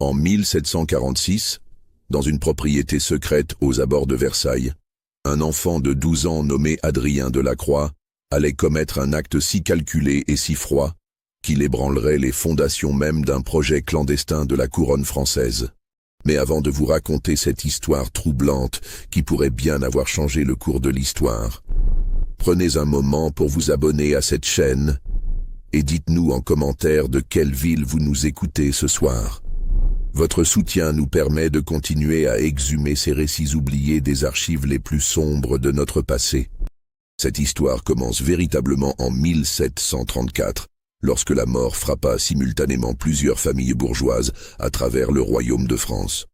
En 1746, dans une propriété secrète aux abords de Versailles, un enfant de 12 ans nommé Adrien de Lacroix allait commettre un acte si calculé et si froid qu'il ébranlerait les fondations même d'un projet clandestin de la couronne française. Mais avant de vous raconter cette histoire troublante qui pourrait bien avoir changé le cours de l'histoire, prenez un moment pour vous abonner à cette chaîne et dites-nous en commentaire de quelle ville vous nous écoutez ce soir. Votre soutien nous permet de continuer à exhumer ces récits oubliés des archives les plus sombres de notre passé. Cette histoire commence véritablement en 1734, lorsque la mort frappa simultanément plusieurs familles bourgeoises à travers le royaume de France.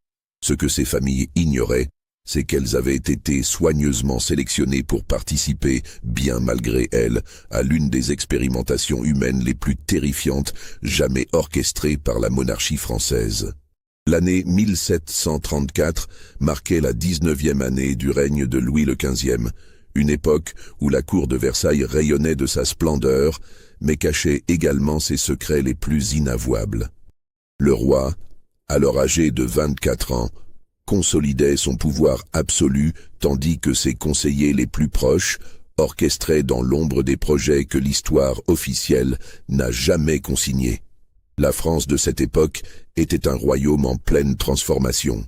Ce que ces familles ignoraient, c'est qu'elles avaient été soigneusement sélectionnées pour participer, bien malgré elles, à l'une des expérimentations humaines les plus terrifiantes jamais orchestrées par la monarchie française. L'année 1734 marquait la 19e année du règne de Louis XV, une époque où la cour de Versailles rayonnait de sa splendeur, mais cachait également ses secrets les plus inavouables. Le roi, alors âgé de 24 ans, consolidait son pouvoir absolu tandis que ses conseillers les plus proches orchestraient dans l'ombre des projets que l'histoire officielle n'a jamais consignés. La France de cette époque était un royaume en pleine transformation.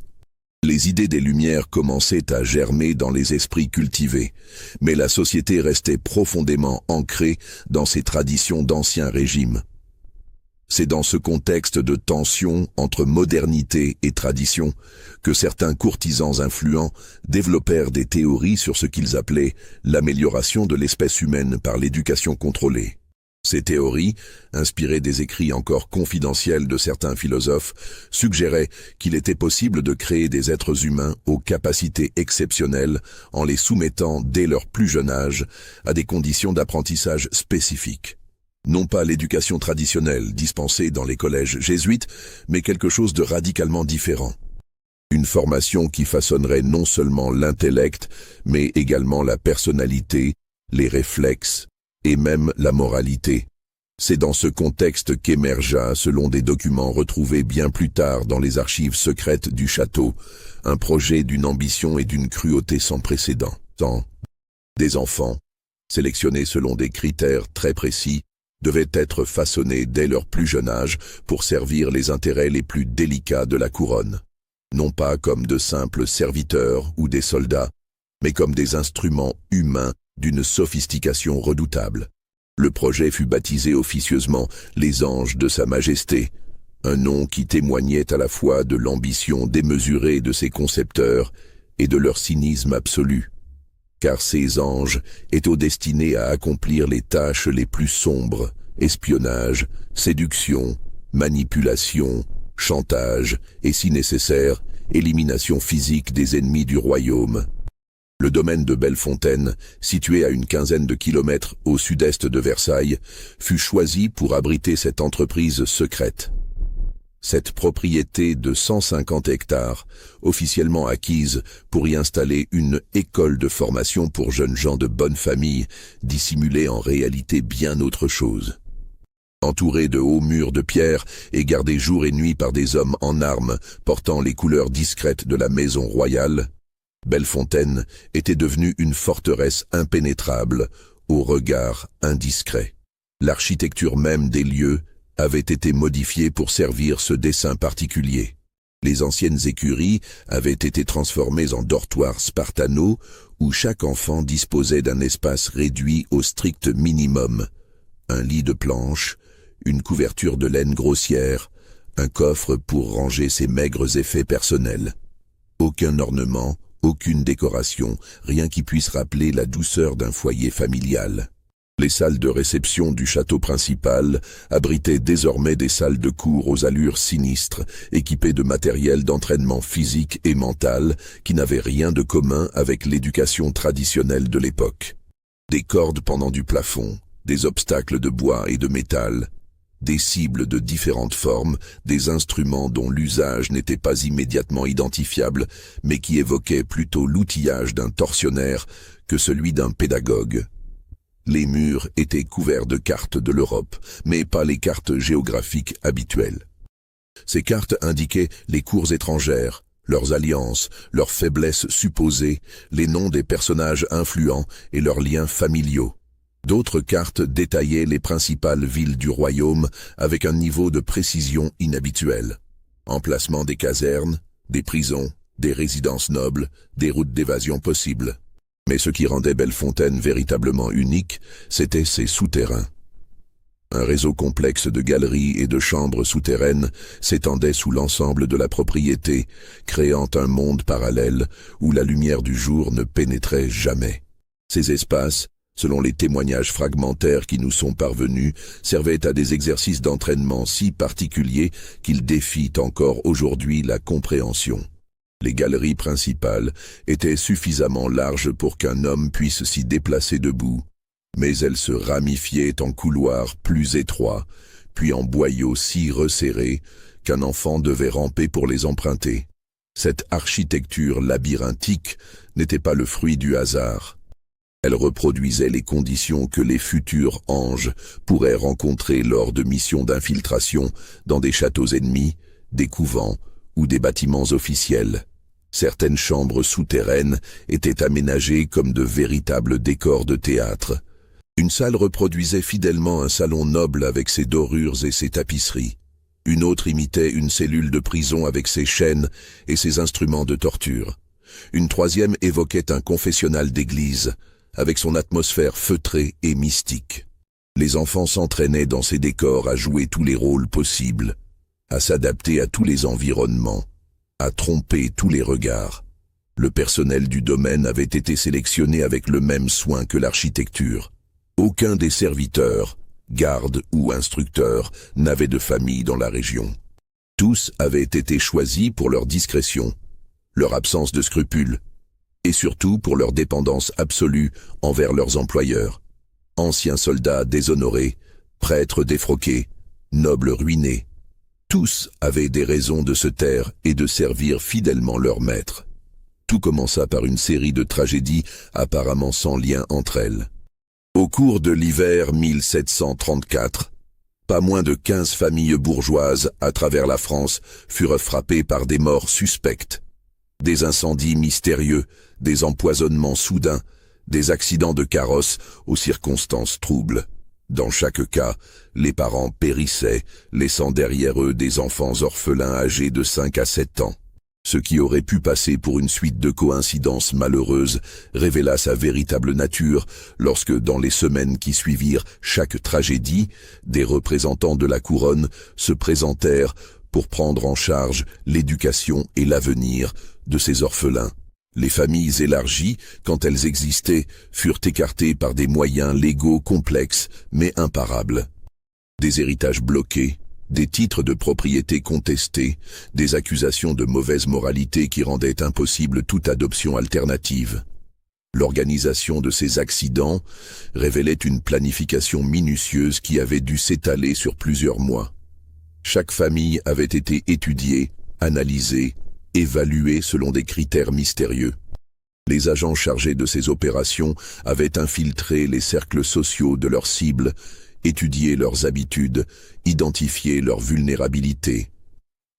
Les idées des Lumières commençaient à germer dans les esprits cultivés, mais la société restait profondément ancrée dans ses traditions d'ancien régime. C'est dans ce contexte de tension entre modernité et tradition que certains courtisans influents développèrent des théories sur ce qu'ils appelaient l'amélioration de l'espèce humaine par l'éducation contrôlée. Ces théories, inspirées des écrits encore confidentiels de certains philosophes, suggéraient qu'il était possible de créer des êtres humains aux capacités exceptionnelles en les soumettant dès leur plus jeune âge à des conditions d'apprentissage spécifiques. Non pas l'éducation traditionnelle dispensée dans les collèges jésuites, mais quelque chose de radicalement différent. Une formation qui façonnerait non seulement l'intellect, mais également la personnalité, les réflexes, et même la moralité. C'est dans ce contexte qu'émergea, selon des documents retrouvés bien plus tard dans les archives secrètes du château, un projet d'une ambition et d'une cruauté sans précédent. Des enfants, sélectionnés selon des critères très précis, devaient être façonnés dès leur plus jeune âge pour servir les intérêts les plus délicats de la couronne. Non pas comme de simples serviteurs ou des soldats, mais comme des instruments humains d'une sophistication redoutable. Le projet fut baptisé officieusement les Anges de Sa Majesté, un nom qui témoignait à la fois de l'ambition démesurée de ses concepteurs et de leur cynisme absolu. Car ces anges étaient destinés à accomplir les tâches les plus sombres, espionnage, séduction, manipulation, chantage et, si nécessaire, élimination physique des ennemis du royaume. Le domaine de Bellefontaine, situé à une quinzaine de kilomètres au sud-est de Versailles, fut choisi pour abriter cette entreprise secrète. Cette propriété de 150 hectares, officiellement acquise pour y installer une école de formation pour jeunes gens de bonne famille, dissimulait en réalité bien autre chose. Entourée de hauts murs de pierre et gardée jour et nuit par des hommes en armes portant les couleurs discrètes de la maison royale, Bellefontaine était devenue une forteresse impénétrable, au regard indiscret. L'architecture même des lieux avait été modifiée pour servir ce dessein particulier. Les anciennes écuries avaient été transformées en dortoirs spartanaux où chaque enfant disposait d'un espace réduit au strict minimum. Un lit de planches, une couverture de laine grossière, un coffre pour ranger ses maigres effets personnels. Aucun ornement, aucune décoration, rien qui puisse rappeler la douceur d'un foyer familial. Les salles de réception du château principal abritaient désormais des salles de cours aux allures sinistres, équipées de matériel d'entraînement physique et mental qui n'avaient rien de commun avec l'éducation traditionnelle de l'époque. Des cordes pendant du plafond, des obstacles de bois et de métal, des cibles de différentes formes, des instruments dont l'usage n'était pas immédiatement identifiable, mais qui évoquaient plutôt l'outillage d'un tortionnaire que celui d'un pédagogue. Les murs étaient couverts de cartes de l'Europe, mais pas les cartes géographiques habituelles. Ces cartes indiquaient les cours étrangères, leurs alliances, leurs faiblesses supposées, les noms des personnages influents et leurs liens familiaux. D'autres cartes détaillaient les principales villes du royaume avec un niveau de précision inhabituel. Emplacement des casernes, des prisons, des résidences nobles, des routes d'évasion possibles. Mais ce qui rendait Bellefontaine véritablement unique, c'était ses souterrains. Un réseau complexe de galeries et de chambres souterraines s'étendait sous l'ensemble de la propriété, créant un monde parallèle où la lumière du jour ne pénétrait jamais. Ces espaces, selon les témoignages fragmentaires qui nous sont parvenus, servaient à des exercices d'entraînement si particuliers qu'ils défient encore aujourd'hui la compréhension. Les galeries principales étaient suffisamment larges pour qu'un homme puisse s'y déplacer debout, mais elles se ramifiaient en couloirs plus étroits, puis en boyaux si resserrés qu'un enfant devait ramper pour les emprunter. Cette architecture labyrinthique n'était pas le fruit du hasard. Elle reproduisait les conditions que les futurs anges pourraient rencontrer lors de missions d'infiltration dans des châteaux ennemis, des couvents ou des bâtiments officiels. Certaines chambres souterraines étaient aménagées comme de véritables décors de théâtre. Une salle reproduisait fidèlement un salon noble avec ses dorures et ses tapisseries. Une autre imitait une cellule de prison avec ses chaînes et ses instruments de torture. Une troisième évoquait un confessionnal d'église, avec son atmosphère feutrée et mystique. Les enfants s'entraînaient dans ces décors à jouer tous les rôles possibles, à s'adapter à tous les environnements, à tromper tous les regards. Le personnel du domaine avait été sélectionné avec le même soin que l'architecture. Aucun des serviteurs, gardes ou instructeurs n'avait de famille dans la région. Tous avaient été choisis pour leur discrétion, leur absence de scrupules, et surtout pour leur dépendance absolue envers leurs employeurs. Anciens soldats déshonorés, prêtres défroqués, nobles ruinés, tous avaient des raisons de se taire et de servir fidèlement leur maître. Tout commença par une série de tragédies apparemment sans lien entre elles. Au cours de l'hiver 1734, pas moins de 15 familles bourgeoises à travers la France furent frappées par des morts suspectes. Des incendies mystérieux, des empoisonnements soudains, des accidents de carrosse aux circonstances troubles. Dans chaque cas, les parents périssaient, laissant derrière eux des enfants orphelins âgés de 5 à 7 ans. Ce qui aurait pu passer pour une suite de coïncidences malheureuses révéla sa véritable nature lorsque, dans les semaines qui suivirent chaque tragédie, des représentants de la couronne se présentèrent pour prendre en charge l'éducation et l'avenir de ces orphelins. Les familles élargies, quand elles existaient, furent écartées par des moyens légaux complexes mais imparables. Des héritages bloqués, des titres de propriété contestés, des accusations de mauvaise moralité qui rendaient impossible toute adoption alternative. L'organisation de ces accidents révélait une planification minutieuse qui avait dû s'étaler sur plusieurs mois. Chaque famille avait été étudiée, analysée, évaluée selon des critères mystérieux. Les agents chargés de ces opérations avaient infiltré les cercles sociaux de leurs cibles, étudié leurs habitudes, identifié leurs vulnérabilités.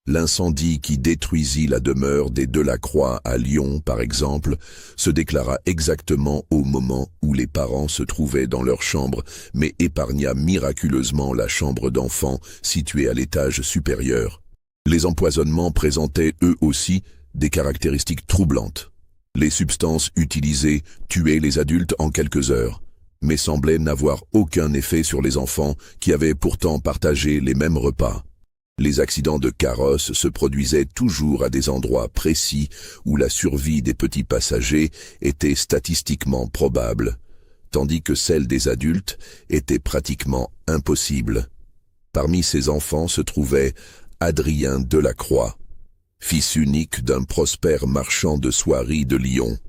L'incendie qui détruisit la demeure des Delacroix à Lyon, par exemple, se déclara exactement au moment où les parents se trouvaient dans leur chambre, mais épargna miraculeusement la chambre d'enfants située à l'étage supérieur. Les empoisonnements présentaient eux aussi des caractéristiques troublantes. Les substances utilisées tuaient les adultes en quelques heures, mais semblaient n'avoir aucun effet sur les enfants qui avaient pourtant partagé les mêmes repas. Les accidents de carrosse se produisaient toujours à des endroits précis où la survie des petits passagers était statistiquement probable, tandis que celle des adultes était pratiquement impossible. Parmi ces enfants se trouvait Adrien Delacroix, fils unique d'un prospère marchand de soieries de Lyon.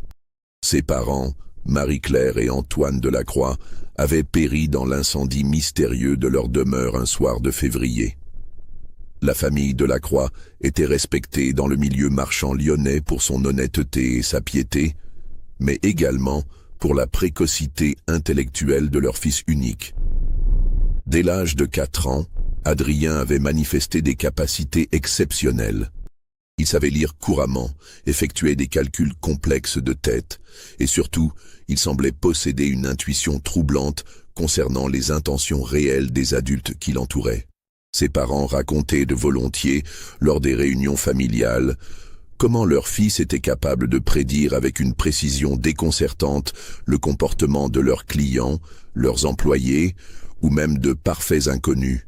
Ses parents, Marie-Claire et Antoine Delacroix, avaient péri dans l'incendie mystérieux de leur demeure un soir de février. La famille Delacroix était respectée dans le milieu marchand lyonnais pour son honnêteté et sa piété, mais également pour la précocité intellectuelle de leur fils unique. Dès l'âge de 4 ans, Adrien avait manifesté des capacités exceptionnelles. Il savait lire couramment, effectuer des calculs complexes de tête, et surtout, il semblait posséder une intuition troublante concernant les intentions réelles des adultes qui l'entouraient. Ses parents racontaient de volontiers, lors des réunions familiales, comment leur fils était capable de prédire avec une précision déconcertante le comportement de leurs clients, leurs employés, ou même de parfaits inconnus.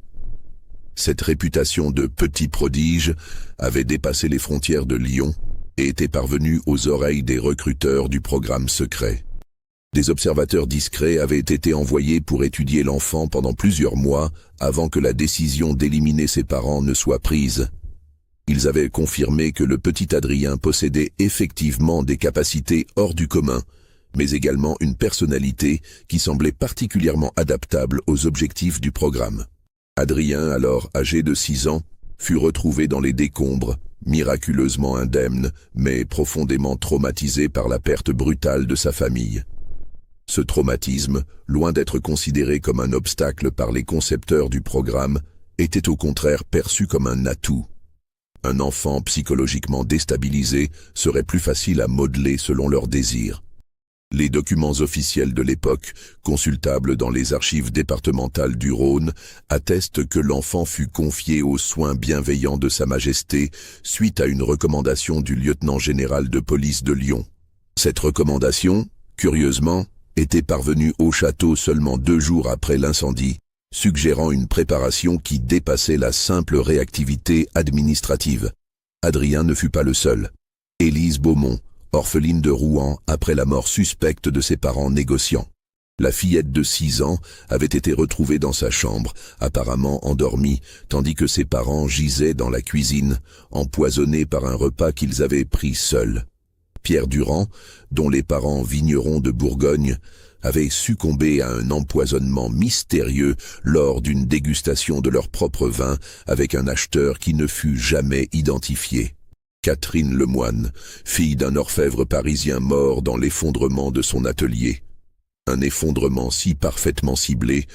Cette réputation de petit prodige avait dépassé les frontières de Lyon et était parvenue aux oreilles des recruteurs du programme secret. Des observateurs discrets avaient été envoyés pour étudier l'enfant pendant plusieurs mois avant que la décision d'éliminer ses parents ne soit prise. Ils avaient confirmé que le petit Adrien possédait effectivement des capacités hors du commun, mais également une personnalité qui semblait particulièrement adaptable aux objectifs du programme. Adrien, alors âgé de 6 ans, fut retrouvé dans les décombres, miraculeusement indemne, mais profondément traumatisé par la perte brutale de sa famille. Ce traumatisme, loin d'être considéré comme un obstacle par les concepteurs du programme, était au contraire perçu comme un atout. Un enfant psychologiquement déstabilisé serait plus facile à modeler selon leurs désirs. Les documents officiels de l'époque, consultables dans les archives départementales du Rhône, attestent que l'enfant fut confié aux soins bienveillants de Sa Majesté suite à une recommandation du lieutenant-général de police de Lyon. Cette recommandation, curieusement, était parvenue au château seulement 2 jours après l'incendie, suggérant une préparation qui dépassait la simple réactivité administrative. Adrien ne fut pas le seul. Élise Beaumont, orpheline de Rouen après la mort suspecte de ses parents négociants. La fillette de 6 ans avait été retrouvée dans sa chambre, apparemment endormie, tandis que ses parents gisaient dans la cuisine, empoisonnés par un repas qu'ils avaient pris seuls. Pierre Durand, dont les parents vignerons de Bourgogne, avait succombé à un empoisonnement mystérieux lors d'une dégustation de leur propre vin avec un acheteur qui ne fut jamais identifié. Catherine Lemoine, fille d'un orfèvre parisien mort dans l'effondrement de son atelier. Un effondrement si parfaitement ciblé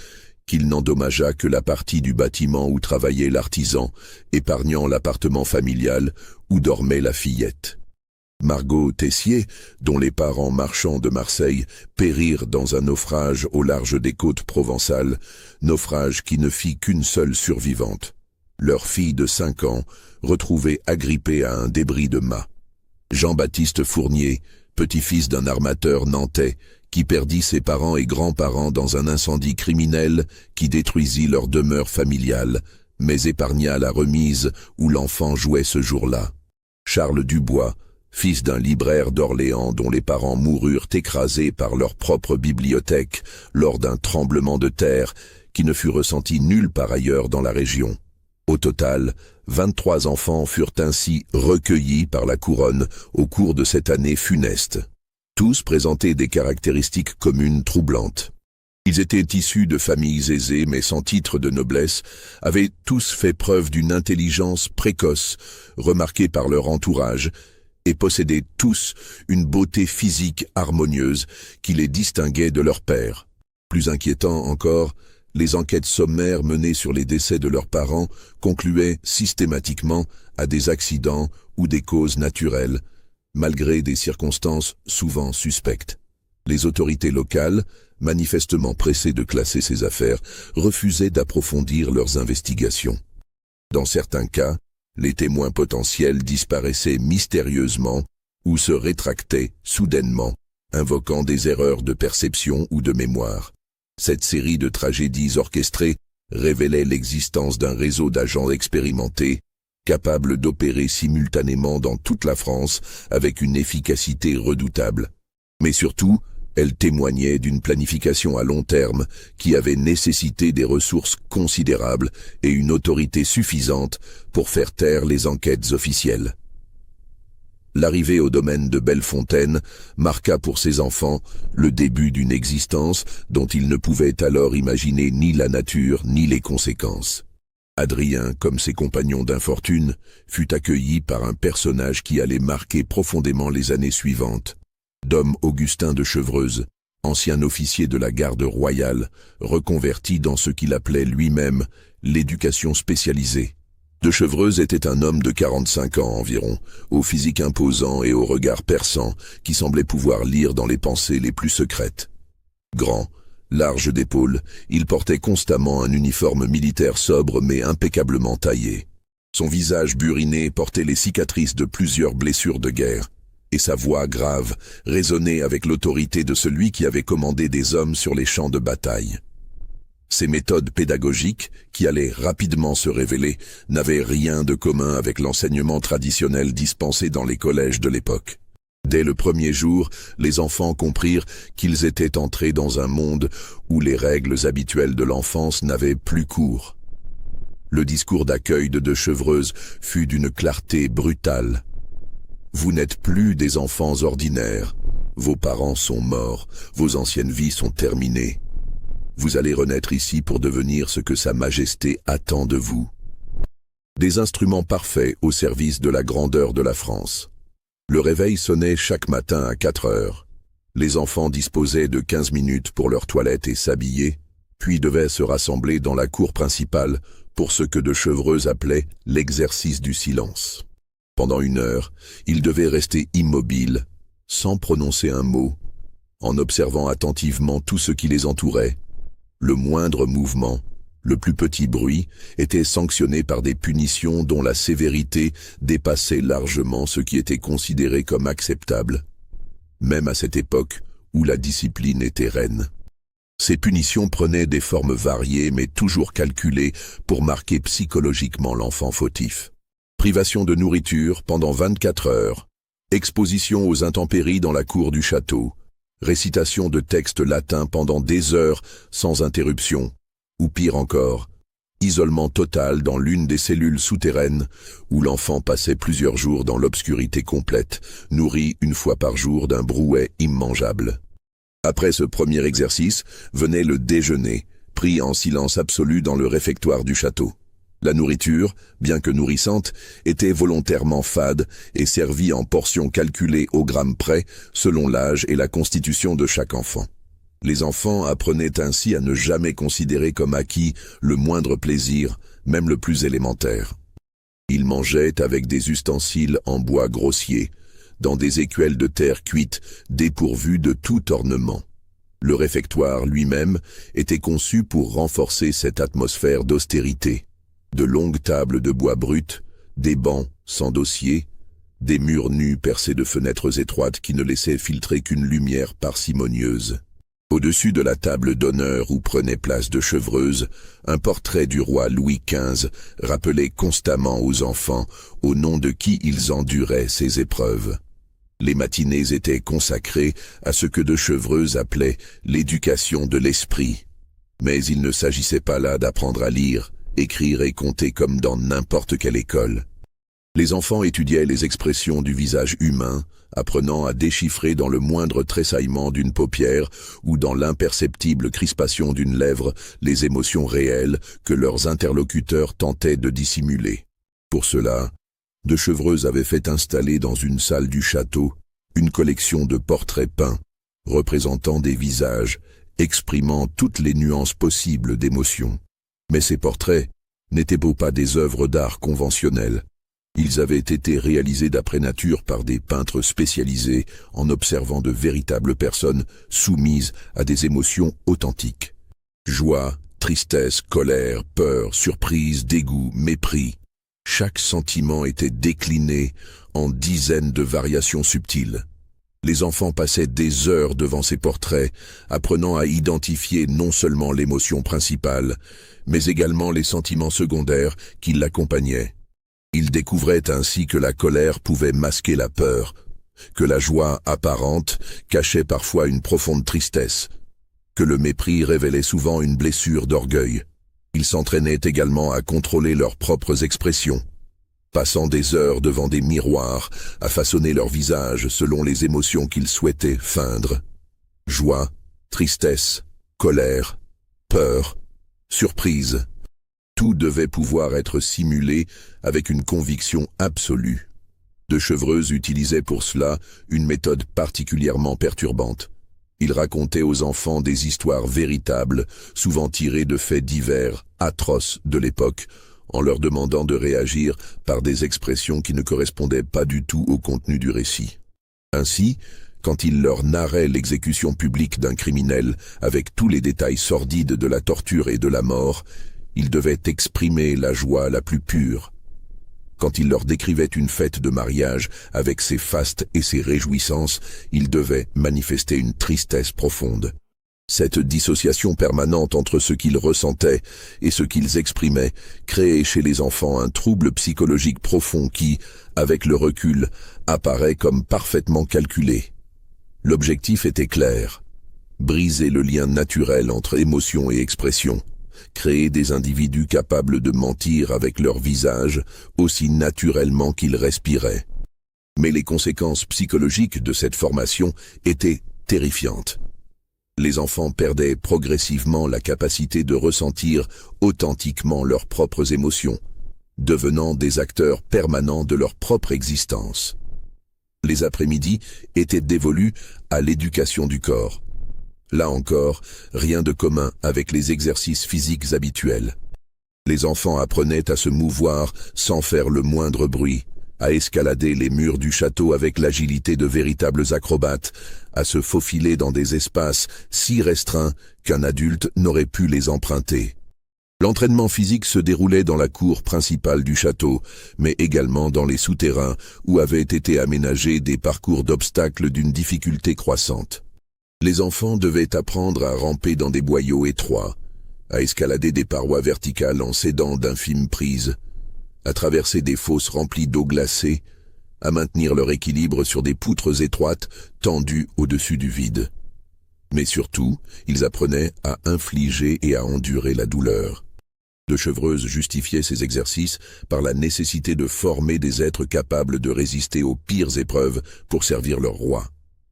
qu'il n'endommagea que la partie du bâtiment où travaillait l'artisan, épargnant l'appartement familial où dormait la fillette. Margot Tessier, dont les parents marchands de Marseille périrent dans un naufrage au large des côtes provençales, naufrage qui ne fit qu'une seule survivante. Leur fille de 5 ans, retrouvée agrippée à un débris de mât. Jean-Baptiste Fournier, petit-fils d'un armateur nantais, qui perdit ses parents et grands-parents dans un incendie criminel qui détruisit leur demeure familiale, mais épargna la remise où l'enfant jouait ce jour-là. Charles Dubois, fils d'un libraire d'Orléans dont les parents moururent écrasés par leur propre bibliothèque lors d'un tremblement de terre qui ne fut ressenti nulle part ailleurs dans la région. Au total, 23 enfants furent ainsi recueillis par la couronne au cours de cette année funeste. Tous présentaient des caractéristiques communes troublantes. Ils étaient issus de familles aisées mais sans titre de noblesse, avaient tous fait preuve d'une intelligence précoce, remarquée par leur entourage, et possédaient tous une beauté physique harmonieuse qui les distinguait de leur père. Plus inquiétant encore, les enquêtes sommaires menées sur les décès de leurs parents concluaient systématiquement à des accidents ou des causes naturelles, malgré des circonstances souvent suspectes. Les autorités locales, manifestement pressées de classer ces affaires, refusaient d'approfondir leurs investigations. Dans certains cas, les témoins potentiels disparaissaient mystérieusement ou se rétractaient soudainement, invoquant des erreurs de perception ou de mémoire. Cette série de tragédies orchestrées révélait l'existence d'un réseau d'agents expérimentés, capables d'opérer simultanément dans toute la France avec une efficacité redoutable. Mais surtout, elle témoignait d'une planification à long terme qui avait nécessité des ressources considérables et une autorité suffisante pour faire taire les enquêtes officielles. L'arrivée au domaine de Bellefontaine marqua pour ces enfants le début d'une existence dont ils ne pouvaient alors imaginer ni la nature ni les conséquences. Adrien, comme ses compagnons d'infortune, fut accueilli par un personnage qui allait marquer profondément les années suivantes. Dom Augustin de Chevreuse, ancien officier de la garde royale, reconverti dans ce qu'il appelait lui-même l'éducation spécialisée. De Chevreuse était un homme de 45 ans environ, au physique imposant et au regard perçant, qui semblait pouvoir lire dans les pensées les plus secrètes. Grand, large d'épaules, il portait constamment un uniforme militaire sobre mais impeccablement taillé. Son visage buriné portait les cicatrices de plusieurs blessures de guerre, et sa voix grave résonnait avec l'autorité de celui qui avait commandé des hommes sur les champs de bataille. Ses méthodes pédagogiques, qui allaient rapidement se révéler, n'avaient rien de commun avec l'enseignement traditionnel dispensé dans les collèges de l'époque. Dès le premier jour, les enfants comprirent qu'ils étaient entrés dans un monde où les règles habituelles de l'enfance n'avaient plus cours. Le discours d'accueil de Chevreuse fut d'une clarté brutale. « Vous n'êtes plus des enfants ordinaires. Vos parents sont morts, vos anciennes vies sont terminées. Vous allez renaître ici pour devenir ce que Sa Majesté attend de vous. » Des instruments parfaits au service de la grandeur de la France. Le réveil sonnait chaque matin à 4 heures. Les enfants disposaient de 15 minutes pour leur toilette et s'habiller, puis devaient se rassembler dans la cour principale pour ce que De Chevreuse appelait l'exercice du silence. Pendant 1 heure, ils devaient rester immobiles, sans prononcer un mot, en observant attentivement tout ce qui les entourait. Le moindre mouvement, le plus petit bruit, était sanctionné par des punitions dont la sévérité dépassait largement ce qui était considéré comme acceptable, même à cette époque où la discipline était reine. Ces punitions prenaient des formes variées mais toujours calculées pour marquer psychologiquement l'enfant fautif. Privation de nourriture pendant 24 heures, exposition aux intempéries dans la cour du château, récitation de textes latins pendant des heures sans interruption, ou pire encore, isolement total dans l'une des cellules souterraines où l'enfant passait plusieurs jours dans l'obscurité complète, nourri 1 fois par jour d'un brouet immangeable. Après ce premier exercice, venait le déjeuner, pris en silence absolu dans le réfectoire du château. La nourriture, bien que nourrissante, était volontairement fade et servie en portions calculées au gramme près, selon l'âge et la constitution de chaque enfant. Les enfants apprenaient ainsi à ne jamais considérer comme acquis le moindre plaisir, même le plus élémentaire. Ils mangeaient avec des ustensiles en bois grossier, dans des écuelles de terre cuite dépourvues de tout ornement. Le réfectoire lui-même était conçu pour renforcer cette atmosphère d'austérité. De longues tables de bois brut, des bancs sans dossier, des murs nus percés de fenêtres étroites qui ne laissaient filtrer qu'une lumière parcimonieuse. Au-dessus de la table d'honneur où prenait place De Chevreuse, un portrait du roi Louis XV rappelait constamment aux enfants au nom de qui ils enduraient ces épreuves. Les matinées étaient consacrées à ce que De Chevreuse appelait l'éducation de l'esprit. Mais il ne s'agissait pas là d'apprendre à lire, écrire et compter comme dans n'importe quelle école. Les enfants étudiaient les expressions du visage humain, apprenant à déchiffrer dans le moindre tressaillement d'une paupière ou dans l'imperceptible crispation d'une lèvre les émotions réelles que leurs interlocuteurs tentaient de dissimuler. Pour cela, De Chevreuse avait fait installer dans une salle du château une collection de portraits peints, représentant des visages, exprimant toutes les nuances possibles d'émotions. Mais ces portraits n'étaient pas des œuvres d'art conventionnelles. Ils avaient été réalisés d'après nature par des peintres spécialisés en observant de véritables personnes soumises à des émotions authentiques. Joie, tristesse, colère, peur, surprise, dégoût, mépris. Chaque sentiment était décliné en dizaines de variations subtiles. Les enfants passaient des heures devant ces portraits, apprenant à identifier non seulement l'émotion principale, mais également les sentiments secondaires qui l'accompagnaient. Ils découvraient ainsi que la colère pouvait masquer la peur, que la joie apparente cachait parfois une profonde tristesse, que le mépris révélait souvent une blessure d'orgueil. Ils s'entraînaient également à contrôler leurs propres expressions, passant des heures devant des miroirs à façonner leur visage selon les émotions qu'ils souhaitaient feindre. Joie, tristesse, colère, peur, surprise. Tout devait pouvoir être simulé avec une conviction absolue. De Chevreuse utilisait pour cela une méthode particulièrement perturbante. Il racontait aux enfants des histoires véritables, souvent tirées de faits divers, atroces de l'époque, en leur demandant de réagir par des expressions qui ne correspondaient pas du tout au contenu du récit. Ainsi, quand il leur narrait l'exécution publique d'un criminel, avec tous les détails sordides de la torture et de la mort, il devait exprimer la joie la plus pure. Quand il leur décrivait une fête de mariage avec ses fastes et ses réjouissances, il devait manifester une tristesse profonde. Cette dissociation permanente entre ce qu'ils ressentaient et ce qu'ils exprimaient créait chez les enfants un trouble psychologique profond qui, avec le recul, apparaît comme parfaitement calculé. L'objectif était clair: briser le lien naturel entre émotion et expression, créer des individus capables de mentir avec leur visage aussi naturellement qu'ils respiraient. Mais les conséquences psychologiques de cette formation étaient terrifiantes. Les enfants perdaient progressivement la capacité de ressentir authentiquement leurs propres émotions, devenant des acteurs permanents de leur propre existence. Les après-midi étaient dévolus à l'éducation du corps. Là encore, rien de commun avec les exercices physiques habituels. Les enfants apprenaient à se mouvoir sans faire le moindre bruit, à escalader les murs du château avec l'agilité de véritables acrobates, à se faufiler dans des espaces si restreints qu'un adulte n'aurait pu les emprunter. L'entraînement physique se déroulait dans la cour principale du château, mais également dans les souterrains où avaient été aménagés des parcours d'obstacles d'une difficulté croissante. Les enfants devaient apprendre à ramper dans des boyaux étroits, à escalader des parois verticales en s'aidant d'infimes prises, à traverser des fosses remplies d'eau glacée, à maintenir leur équilibre sur des poutres étroites tendues au-dessus du vide. Mais surtout, ils apprenaient à infliger et à endurer la douleur. De Chevreuse justifiait ces exercices par la nécessité de former des êtres capables de résister aux pires épreuves pour servir leur roi.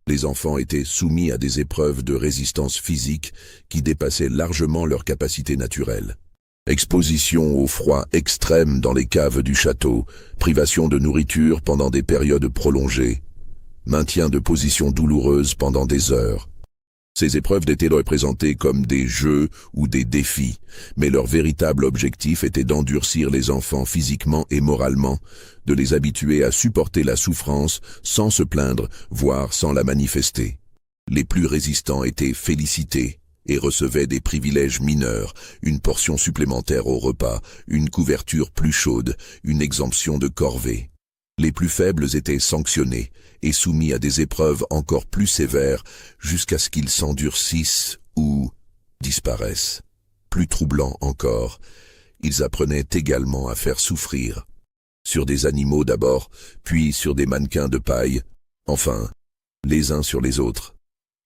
Les enfants étaient soumis à des épreuves de résistance physique qui dépassaient largement leurs capacités naturelles. Exposition au froid extrême dans les caves du château, privation de nourriture pendant des périodes prolongées, maintien de positions douloureuses pendant des heures. Ces épreuves étaient représentées comme des jeux ou des défis, mais leur véritable objectif était d'endurcir les enfants physiquement et moralement, de les habituer à supporter la souffrance sans se plaindre, voire sans la manifester. Les plus résistants étaient félicités et recevaient des privilèges mineurs, une portion supplémentaire au repas, une couverture plus chaude, une exemption de corvée. Les plus faibles étaient sanctionnés et soumis à des épreuves encore plus sévères jusqu'à ce qu'ils s'endurcissent ou disparaissent. Plus troublant encore, ils apprenaient également à faire souffrir. Sur des animaux d'abord, puis sur des mannequins de paille, enfin, les uns sur les autres.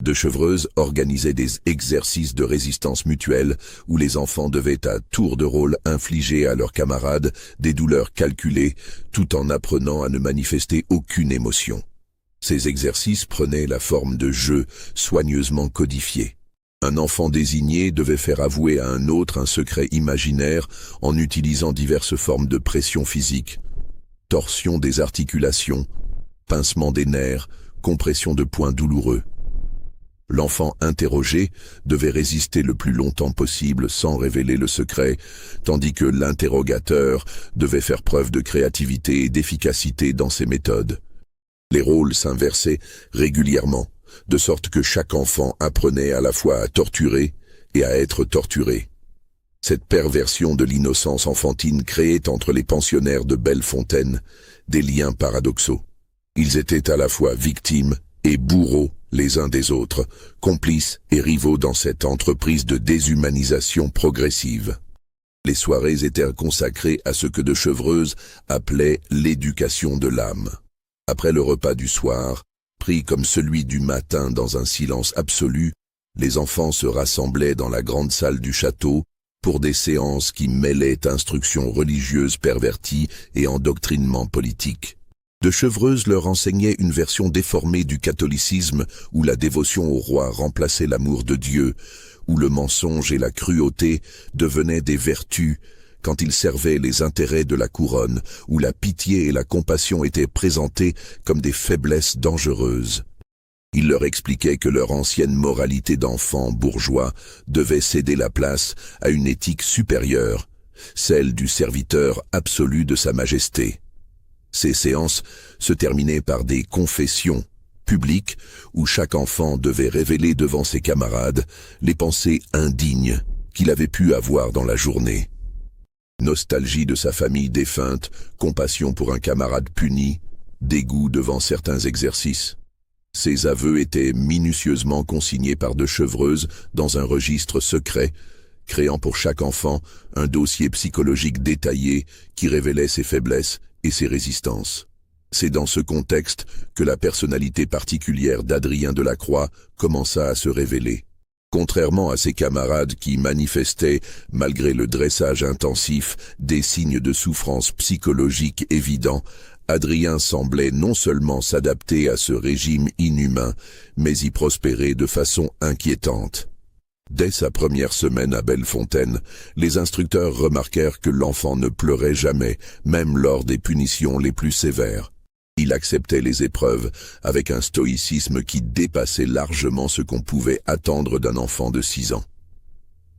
De Chevreuse organisait des exercices de résistance mutuelle où les enfants devaient à tour de rôle infliger à leurs camarades des douleurs calculées tout en apprenant à ne manifester aucune émotion. Ces exercices prenaient la forme de jeux soigneusement codifiés. Un enfant désigné devait faire avouer à un autre un secret imaginaire en utilisant diverses formes de pression physique, torsion des articulations, pincement des nerfs, compression de points douloureux. L'enfant interrogé devait résister le plus longtemps possible sans révéler le secret, tandis que l'interrogateur devait faire preuve de créativité et d'efficacité dans ses méthodes. Les rôles s'inversaient régulièrement, de sorte que chaque enfant apprenait à la fois à torturer et à être torturé. Cette perversion de l'innocence enfantine créait entre les pensionnaires de Bellefontaine des liens paradoxaux. Ils étaient à la fois victimes et bourreaux les uns des autres, complices et rivaux dans cette entreprise de déshumanisation progressive. Les soirées étaient consacrées à ce que de Chevreuse appelait l'éducation de l'âme. Après le repas du soir, pris comme celui du matin dans un silence absolu, les enfants se rassemblaient dans la grande salle du château pour des séances qui mêlaient instruction religieuse pervertie et endoctrinement politique. De Chevreuse leur enseignait une version déformée du catholicisme où la dévotion au roi remplaçait l'amour de Dieu, où le mensonge et la cruauté devenaient des vertus quand ils servaient les intérêts de la couronne, où la pitié et la compassion étaient présentées comme des faiblesses dangereuses. Il leur expliquait que leur ancienne moralité d'enfants bourgeois devait céder la place à une éthique supérieure, celle du serviteur absolu de Sa Majesté. Ces séances se terminaient par des confessions publiques où chaque enfant devait révéler devant ses camarades les pensées indignes qu'il avait pu avoir dans la journée. Nostalgie de sa famille défunte, compassion pour un camarade puni, dégoût devant certains exercices. Ces aveux étaient minutieusement consignés par de Chevreuse dans un registre secret, créant pour chaque enfant un dossier psychologique détaillé qui révélait ses faiblesses et ses résistances. C'est dans ce contexte que la personnalité particulière d'Adrien Delacroix commença à se révéler. Contrairement à ses camarades qui manifestaient, malgré le dressage intensif, des signes de souffrance psychologique évidents, Adrien semblait non seulement s'adapter à ce régime inhumain, mais y prospérer de façon inquiétante. Dès sa première semaine à Bellefontaine, les instructeurs remarquèrent que l'enfant ne pleurait jamais, même lors des punitions les plus sévères. Il acceptait les épreuves avec un stoïcisme qui dépassait largement ce qu'on pouvait attendre d'un enfant de 6 ans.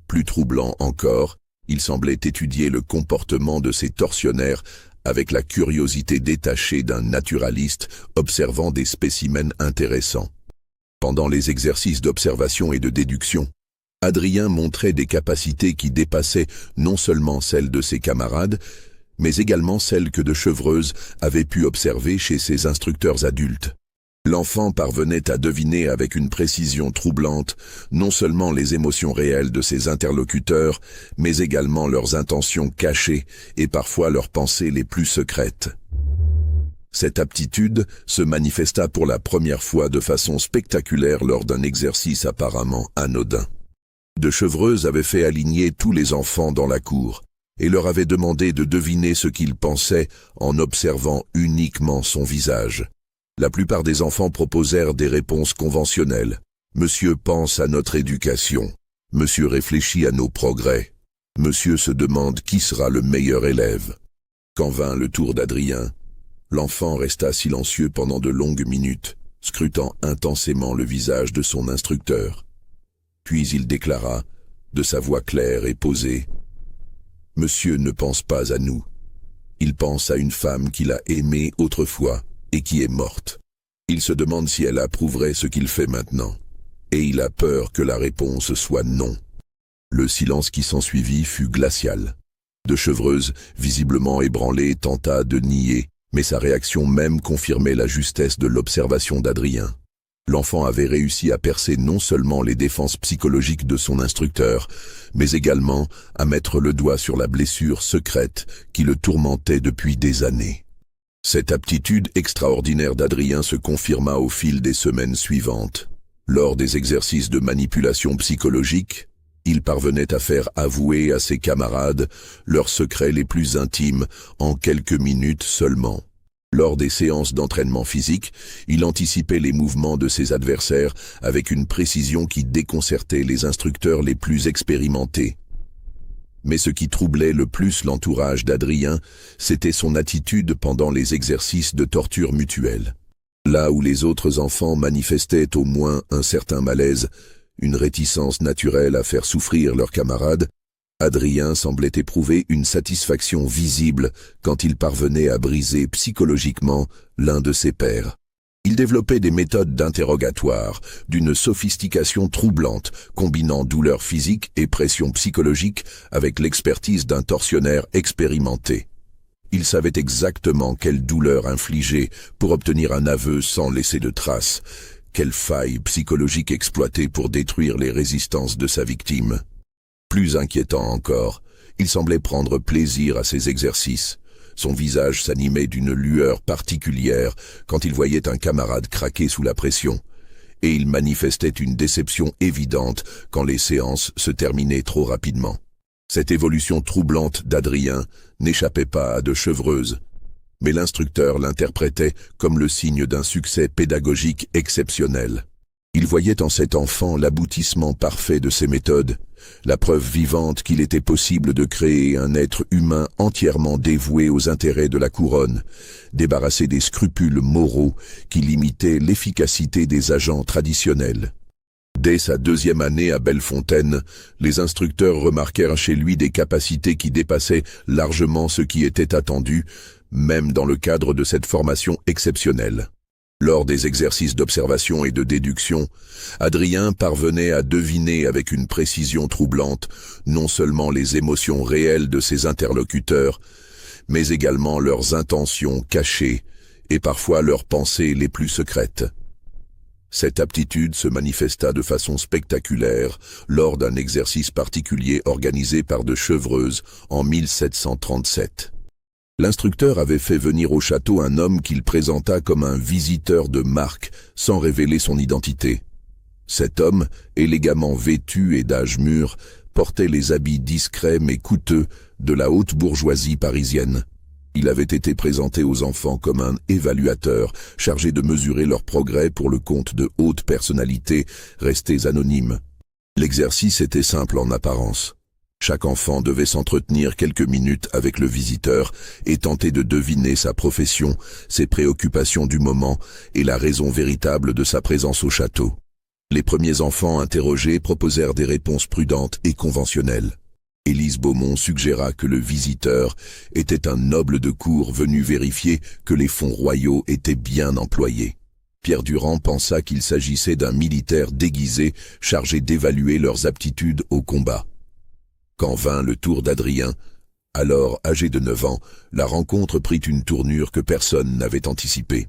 Plus troublant encore, il semblait étudier le comportement de ses tortionnaires avec la curiosité détachée d'un naturaliste observant des spécimens intéressants. Pendant les exercices d'observation et de déduction, Adrien montrait des capacités qui dépassaient non seulement celles de ses camarades, mais également celles que de Chevreuse avait pu observer chez ses instructeurs adultes. L'enfant parvenait à deviner avec une précision troublante non seulement les émotions réelles de ses interlocuteurs, mais également leurs intentions cachées et parfois leurs pensées les plus secrètes. Cette aptitude se manifesta pour la première fois de façon spectaculaire lors d'un exercice apparemment anodin. De Chevreuse avait fait aligner tous les enfants dans la cour et leur avait demandé de deviner ce qu'ils pensaient en observant uniquement son visage. La plupart des enfants proposèrent des réponses conventionnelles. Monsieur pense à notre éducation. Monsieur réfléchit à nos progrès. Monsieur se demande qui sera le meilleur élève. Quand vint le tour d'Adrien, l'enfant resta silencieux pendant de longues minutes, scrutant intensément le visage de son instructeur. Puis il déclara, de sa voix claire et posée, « Monsieur ne pense pas à nous. Il pense à une femme qu'il a aimée autrefois et qui est morte. Il se demande si elle approuverait ce qu'il fait maintenant. Et il a peur que la réponse soit non. » Le silence qui s'ensuivit fut glacial. De Chevreuse, visiblement ébranlé, tenta de nier, mais sa réaction même confirmait la justesse de l'observation d'Adrien. L'enfant avait réussi à percer non seulement les défenses psychologiques de son instructeur, mais également à mettre le doigt sur la blessure secrète qui le tourmentait depuis des années. Cette aptitude extraordinaire d'Adrien se confirma au fil des semaines suivantes. Lors des exercices de manipulation psychologique, il parvenait à faire avouer à ses camarades leurs secrets les plus intimes en quelques minutes seulement. Lors des séances d'entraînement physique, il anticipait les mouvements de ses adversaires avec une précision qui déconcertait les instructeurs les plus expérimentés. Mais ce qui troublait le plus l'entourage d'Adrien, c'était son attitude pendant les exercices de torture mutuelle. Là où les autres enfants manifestaient au moins un certain malaise, une réticence naturelle à faire souffrir leurs camarades, Adrien semblait éprouver une satisfaction visible quand il parvenait à briser psychologiquement l'un de ses pairs. Il développait des méthodes d'interrogatoire, d'une sophistication troublante, combinant douleur physique et pression psychologique avec l'expertise d'un tortionnaire expérimenté. Il savait exactement quelle douleur infliger pour obtenir un aveu sans laisser de traces, quelle faille psychologique exploiter pour détruire les résistances de sa victime. Plus inquiétant encore, il semblait prendre plaisir à ses exercices. Son visage s'animait d'une lueur particulière quand il voyait un camarade craquer sous la pression, et il manifestait une déception évidente quand les séances se terminaient trop rapidement. Cette évolution troublante d'Adrien n'échappait pas à de Chevreuse, mais l'instructeur l'interprétait comme le signe d'un succès pédagogique exceptionnel. Il voyait en cet enfant l'aboutissement parfait de ses méthodes, la preuve vivante qu'il était possible de créer un être humain entièrement dévoué aux intérêts de la couronne, débarrassé des scrupules moraux qui limitaient l'efficacité des agents traditionnels. Dès sa 2e année à Bellefontaine, les instructeurs remarquèrent chez lui des capacités qui dépassaient largement ce qui était attendu, même dans le cadre de cette formation exceptionnelle. Lors des exercices d'observation et de déduction, Adrien parvenait à deviner avec une précision troublante non seulement les émotions réelles de ses interlocuteurs, mais également leurs intentions cachées et parfois leurs pensées les plus secrètes. Cette aptitude se manifesta de façon spectaculaire lors d'un exercice particulier organisé par de Chevreuse en 1737. L'instructeur avait fait venir au château un homme qu'il présenta comme un visiteur de marque, sans révéler son identité. Cet homme, élégamment vêtu et d'âge mûr, portait les habits discrets mais coûteux de la haute bourgeoisie parisienne. Il avait été présenté aux enfants comme un évaluateur, chargé de mesurer leur progrès pour le compte de hautes personnalités restées anonymes. L'exercice était simple en apparence. Chaque enfant devait s'entretenir quelques minutes avec le visiteur et tenter de deviner sa profession, ses préoccupations du moment et la raison véritable de sa présence au château. Les premiers enfants interrogés proposèrent des réponses prudentes et conventionnelles. Élise Beaumont suggéra que le visiteur était un noble de cour venu vérifier que les fonds royaux étaient bien employés. Pierre Durand pensa qu'il s'agissait d'un militaire déguisé chargé d'évaluer leurs aptitudes au combat. Quand vint le tour d'Adrien, alors âgé de 9 ans, la rencontre prit une tournure que personne n'avait anticipée.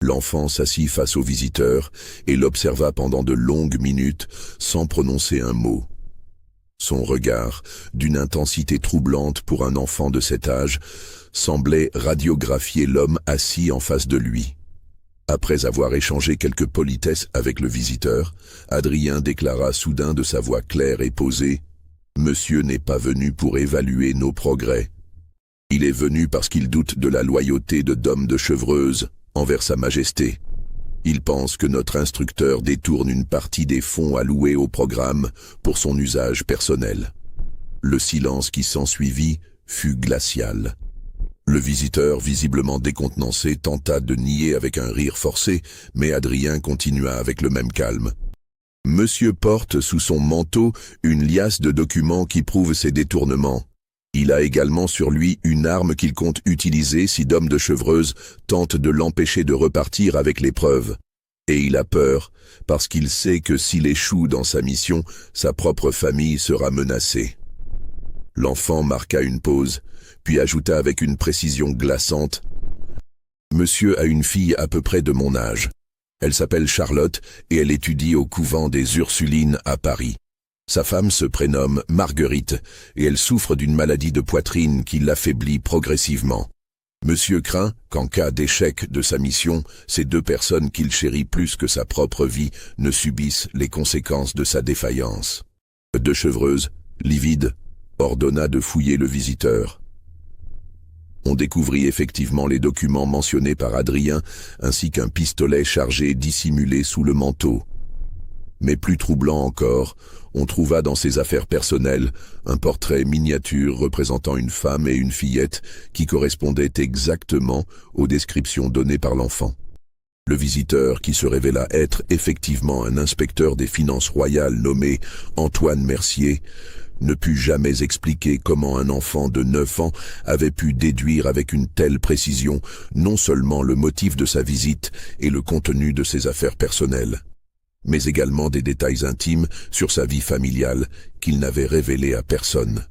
L'enfant s'assit face au visiteur et l'observa pendant de longues minutes sans prononcer un mot. Son regard, d'une intensité troublante pour un enfant de cet âge, semblait radiographier l'homme assis en face de lui. Après avoir échangé quelques politesses avec le visiteur, Adrien déclara soudain de sa voix claire et posée « Monsieur n'est pas venu pour évaluer nos progrès. Il est venu parce qu'il doute de la loyauté de Dom de Chevreuse envers sa majesté. Il pense que notre instructeur détourne une partie des fonds alloués au programme pour son usage personnel. » Le silence qui s'ensuivit fut glacial. Le visiteur, visiblement décontenancé, tenta de nier avec un rire forcé, mais Adrien continua avec le même calme. « Monsieur porte sous son manteau une liasse de documents qui prouvent ses détournements. Il a également sur lui une arme qu'il compte utiliser si Dom de Chevreuse tente de l'empêcher de repartir avec les preuves. Et il a peur, parce qu'il sait que s'il échoue dans sa mission, sa propre famille sera menacée. » L'enfant marqua une pause, puis ajouta avec une précision glaçante « Monsieur a une fille à peu près de mon âge. Elle s'appelle Charlotte et elle étudie au couvent des Ursulines à Paris. Sa femme se prénomme Marguerite et elle souffre d'une maladie de poitrine qui l'affaiblit progressivement. Monsieur craint qu'en cas d'échec de sa mission, ces deux personnes qu'il chérit plus que sa propre vie ne subissent les conséquences de sa défaillance. » De Chevreuse, livide, ordonna de fouiller le visiteur. On découvrit effectivement les documents mentionnés par Adrien, ainsi qu'un pistolet chargé dissimulé sous le manteau. Mais plus troublant encore, on trouva dans ses affaires personnelles un portrait miniature représentant une femme et une fillette qui correspondait exactement aux descriptions données par l'enfant. Le visiteur, qui se révéla être effectivement un inspecteur des finances royales nommé Antoine Mercier, ne put jamais expliquer comment un enfant de 9 ans avait pu déduire avec une telle précision non seulement le motif de sa visite et le contenu de ses affaires personnelles, mais également des détails intimes sur sa vie familiale qu'il n'avait révélés à personne.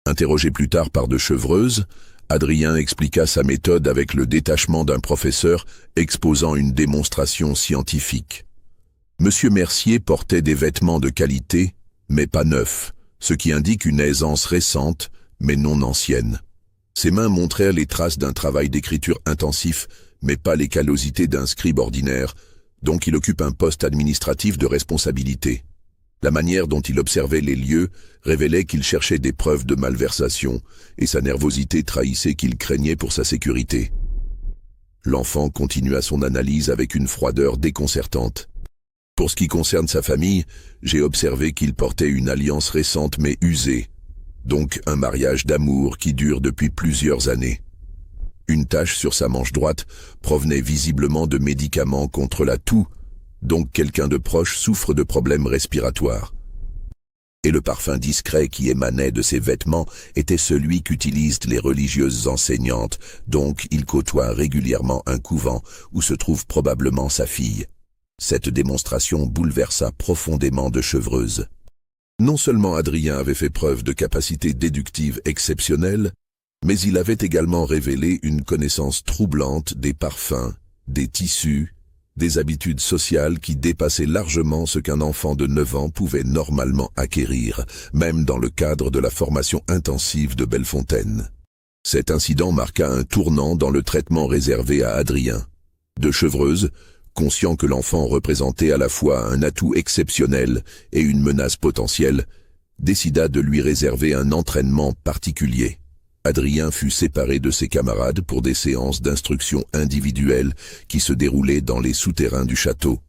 Interrogé plus tard par de Chevreuse, Adrien expliqua sa méthode avec le détachement d'un professeur exposant une démonstration scientifique. Monsieur Mercier portait des vêtements de qualité, mais pas neufs, ce qui indique une aisance récente, mais non ancienne. Ses mains montrèrent les traces d'un travail d'écriture intensif, mais pas les callosités d'un scribe ordinaire, donc il occupe un poste administratif de responsabilité. La manière dont il observait les lieux révélait qu'il cherchait des preuves de malversation, et sa nervosité trahissait qu'il craignait pour sa sécurité. L'enfant continua son analyse avec une froideur déconcertante. Pour ce qui concerne sa famille, j'ai observé qu'il portait une alliance récente mais usée, donc un mariage d'amour qui dure depuis plusieurs années. Une tache sur sa manche droite provenait visiblement de médicaments contre la toux, donc quelqu'un de proche souffre de problèmes respiratoires. Et le parfum discret qui émanait de ses vêtements était celui qu'utilisent les religieuses enseignantes, donc il côtoie régulièrement un couvent où se trouve probablement sa fille. Cette démonstration bouleversa profondément de Chevreuse. Non seulement Adrien avait fait preuve de capacités déductives exceptionnelles, mais il avait également révélé une connaissance troublante des parfums, des tissus, des habitudes sociales qui dépassaient largement ce qu'un enfant de 9 ans pouvait normalement acquérir, même dans le cadre de la formation intensive de Bellefontaine. Cet incident marqua un tournant dans le traitement réservé à Adrien. De Chevreuse, conscient que l'enfant représentait à la fois un atout exceptionnel et une menace potentielle, décida de lui réserver un entraînement particulier. Adrien fut séparé de ses camarades pour des séances d'instruction individuelles qui se déroulaient dans les souterrains du château.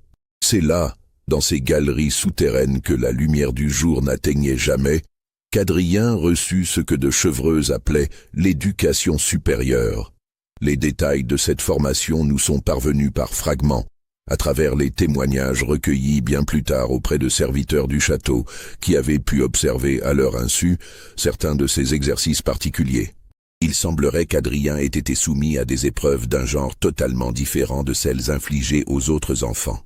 C'est là, dans ces galeries souterraines que la lumière du jour n'atteignait jamais, qu'Adrien reçut ce que de Chevreuse appelait l'éducation supérieure. Les détails de cette formation nous sont parvenus par fragments, à travers les témoignages recueillis bien plus tard auprès de serviteurs du château qui avaient pu observer à leur insu certains de ces exercices particuliers. Il semblerait qu'Adrien ait été soumis à des épreuves d'un genre totalement différent de celles infligées aux autres enfants.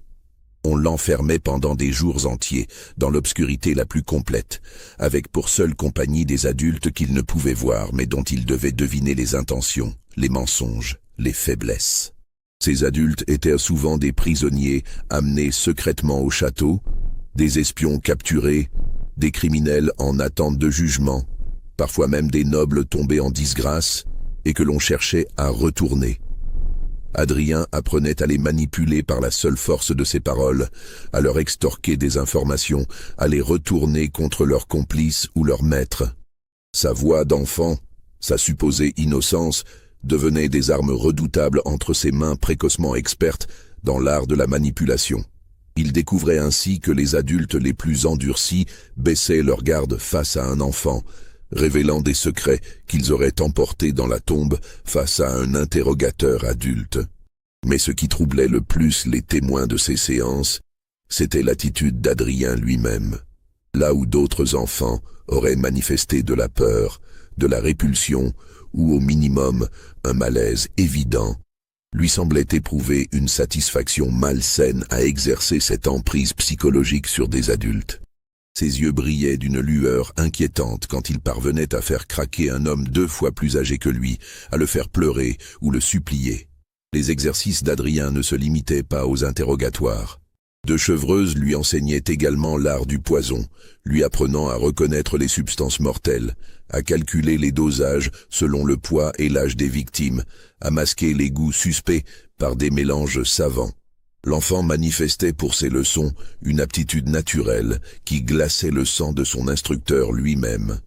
On l'enfermait pendant des jours entiers, dans l'obscurité la plus complète, avec pour seule compagnie des adultes qu'il ne pouvait voir mais dont il devait deviner les intentions, les mensonges, les faiblesses. Ces adultes étaient souvent des prisonniers amenés secrètement au château, des espions capturés, des criminels en attente de jugement, parfois même des nobles tombés en disgrâce et que l'on cherchait à retourner. Adrien apprenait à les manipuler par la seule force de ses paroles, à leur extorquer des informations, à les retourner contre leurs complices ou leurs maîtres. Sa voix d'enfant, sa supposée innocence, devenaient des armes redoutables entre ses mains précocement expertes dans l'art de la manipulation. Il découvrait ainsi que les adultes les plus endurcis baissaient leur garde face à un enfant, révélant des secrets qu'ils auraient emportés dans la tombe face à un interrogateur adulte. Mais ce qui troublait le plus les témoins de ces séances, c'était l'attitude d'Adrien lui-même. Là où d'autres enfants auraient manifesté de la peur, de la répulsion, ou au minimum un malaise évident, lui semblait éprouver une satisfaction malsaine à exercer cette emprise psychologique sur des adultes. Ses yeux brillaient d'une lueur inquiétante quand il parvenait à faire craquer un homme 2 fois plus âgé que lui, à le faire pleurer ou le supplier. Les exercices d'Adrien ne se limitaient pas aux interrogatoires. De Chevreuse lui enseignait également l'art du poison, lui apprenant à reconnaître les substances mortelles, à calculer les dosages selon le poids et l'âge des victimes, à masquer les goûts suspects par des mélanges savants. L'enfant manifestait pour ses leçons une aptitude naturelle qui glaçait le sang de son instructeur lui-même.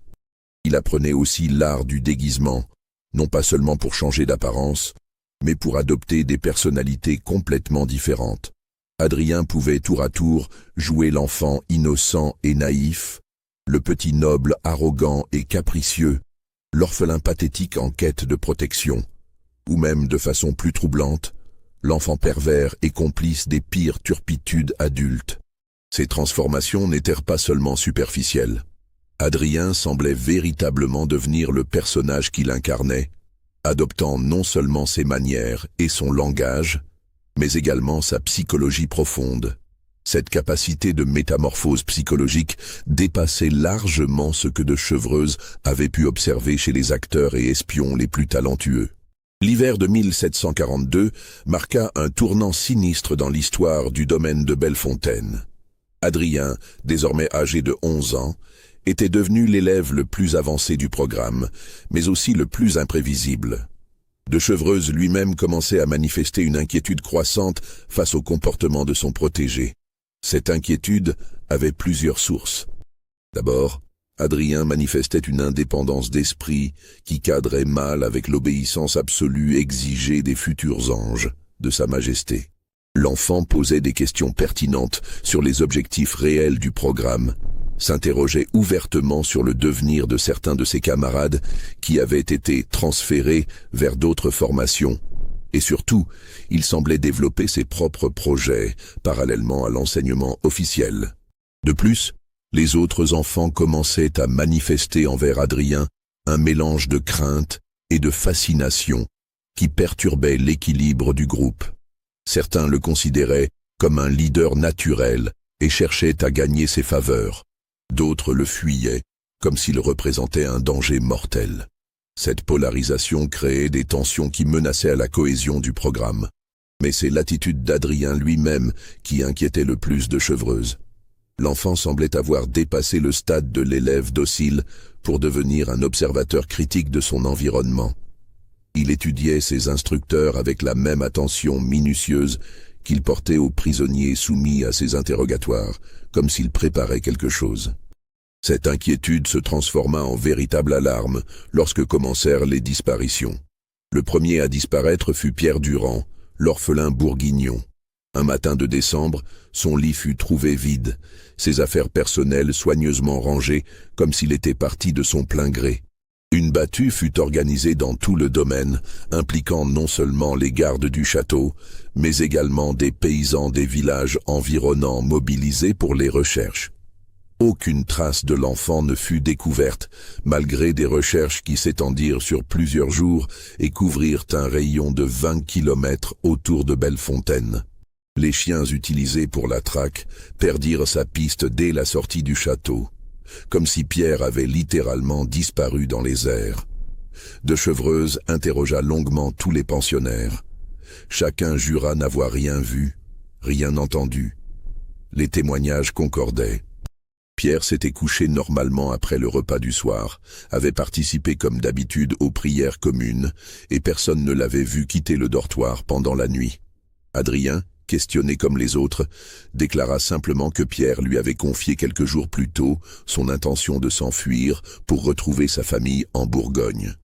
Il apprenait aussi l'art du déguisement, non pas seulement pour changer d'apparence, mais pour adopter des personnalités complètement différentes. Adrien pouvait tour à tour jouer l'enfant innocent et naïf, le petit noble arrogant et capricieux, l'orphelin pathétique en quête de protection, ou même de façon plus troublante, l'enfant pervers et complice des pires turpitudes adultes. Ces transformations n'étaient pas seulement superficielles. Adrien semblait véritablement devenir le personnage qu'il incarnait, adoptant non seulement ses manières et son langage, mais également sa psychologie profonde. Cette capacité de métamorphose psychologique dépassait largement ce que de Chevreuse avait pu observer chez les acteurs et espions les plus talentueux. L'hiver de 1742 marqua un tournant sinistre dans l'histoire du domaine de Bellefontaine. Adrien, désormais âgé de 11 ans, était devenu l'élève le plus avancé du programme, mais aussi le plus imprévisible. De Chevreuse lui-même commençait à manifester une inquiétude croissante face au comportement de son protégé. Cette inquiétude avait plusieurs sources. D'abord, Adrien manifestait une indépendance d'esprit qui cadrait mal avec l'obéissance absolue exigée des futurs anges de Sa Majesté. L'enfant posait des questions pertinentes sur les objectifs réels du programme, s'interrogeait ouvertement sur le devenir de certains de ses camarades qui avaient été transférés vers d'autres formations, et surtout, il semblait développer ses propres projets parallèlement à l'enseignement officiel. De plus, les autres enfants commençaient à manifester envers Adrien un mélange de crainte et de fascination qui perturbait l'équilibre du groupe. Certains le considéraient comme un leader naturel et cherchaient à gagner ses faveurs. D'autres le fuyaient, comme s'il représentait un danger mortel. Cette polarisation créait des tensions qui menaçaient à la cohésion du programme. Mais c'est l'attitude d'Adrien lui-même qui inquiétait le plus de Chevreuse. L'enfant semblait avoir dépassé le stade de l'élève docile pour devenir un observateur critique de son environnement. Il étudiait ses instructeurs avec la même attention minutieuse qu'il portait aux prisonniers soumis à ses interrogatoires, comme s'il préparait quelque chose. Cette inquiétude se transforma en véritable alarme lorsque commencèrent les disparitions. Le premier à disparaître fut Pierre Durand, l'orphelin bourguignon. Un matin de décembre, son lit fut trouvé vide, ses affaires personnelles soigneusement rangées comme s'il était parti de son plein gré. Une battue fut organisée dans tout le domaine, impliquant non seulement les gardes du château, mais également des paysans des villages environnants mobilisés pour les recherches. Aucune trace de l'enfant ne fut découverte, malgré des recherches qui s'étendirent sur plusieurs jours et couvrirent un rayon de 20 kilomètres autour de Bellefontaine. Les chiens utilisés pour la traque perdirent sa piste dès la sortie du château, comme si Pierre avait littéralement disparu dans les airs. De Chevreuse interrogea longuement tous les pensionnaires. Chacun jura n'avoir rien vu, rien entendu. Les témoignages concordaient. Pierre s'était couché normalement après le repas du soir, avait participé comme d'habitude aux prières communes, et personne ne l'avait vu quitter le dortoir pendant la nuit. Adrien, questionné comme les autres, déclara simplement que Pierre lui avait confié quelques jours plus tôt son intention de s'enfuir pour retrouver sa famille en Bourgogne.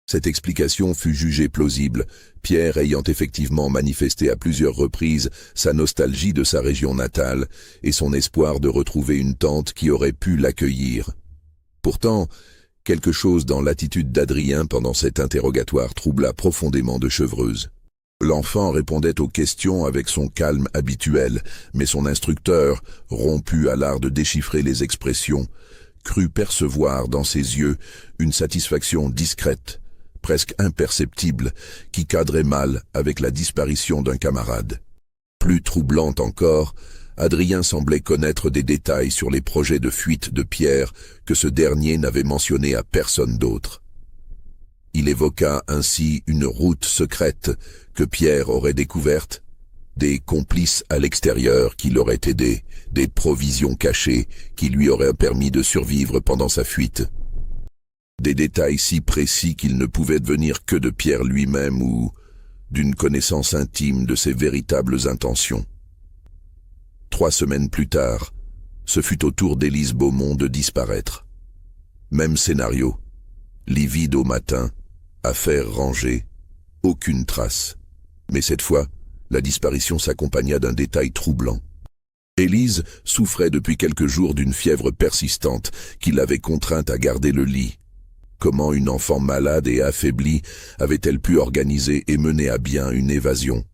Cette explication fut jugée plausible, Pierre ayant effectivement manifesté à plusieurs reprises sa nostalgie de sa région natale et son espoir de retrouver une tante qui aurait pu l'accueillir. Pourtant, quelque chose dans l'attitude d'Adrien pendant cet interrogatoire troubla profondément de Chevreuse. L'enfant répondait aux questions avec son calme habituel, mais son instructeur, rompu à l'art de déchiffrer les expressions, crut percevoir dans ses yeux une satisfaction discrète, presque imperceptible, qui cadrait mal avec la disparition d'un camarade. Plus troublante encore, Adrien semblait connaître des détails sur les projets de fuite de Pierre que ce dernier n'avait mentionné à personne d'autre. Il évoqua ainsi une route secrète que Pierre aurait découverte, des complices à l'extérieur qui l'auraient aidé, des provisions cachées qui lui auraient permis de survivre pendant sa fuite. Des détails si précis qu'ils ne pouvaient venir que de Pierre lui-même ou d'une connaissance intime de ses véritables intentions. 3 semaines plus tard, ce fut au tour d'Élise Beaumont de disparaître. Même scénario, lit vide au matin, affaires rangées, aucune trace. Mais cette fois, la disparition s'accompagna d'un détail troublant. Élise souffrait depuis quelques jours d'une fièvre persistante qui l'avait contrainte à garder le lit. Comment une enfant malade et affaiblie avait-elle pu organiser et mener à bien une évasion?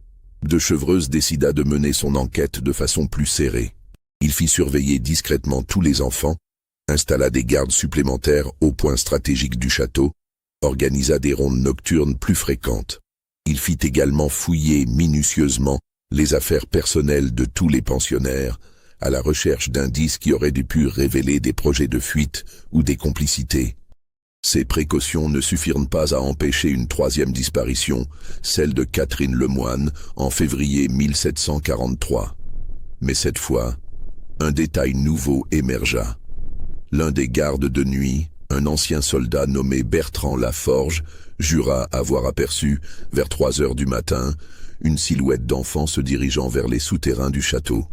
De Chevreuse décida de mener son enquête de façon plus serrée. Il fit surveiller discrètement tous les enfants, installa des gardes supplémentaires aux points stratégiques du château, organisa des rondes nocturnes plus fréquentes. Il fit également fouiller minutieusement les affaires personnelles de tous les pensionnaires, à la recherche d'indices qui auraient pu révéler des projets de fuite ou des complicités. Ces précautions ne suffirent pas à empêcher une 3e disparition, celle de Catherine Lemoine, en février 1743. Mais cette fois, un détail nouveau émergea. L'un des gardes de nuit, un ancien soldat nommé Bertrand Laforge, jura avoir aperçu, vers 3 heures du matin, une silhouette d'enfant se dirigeant vers les souterrains du château.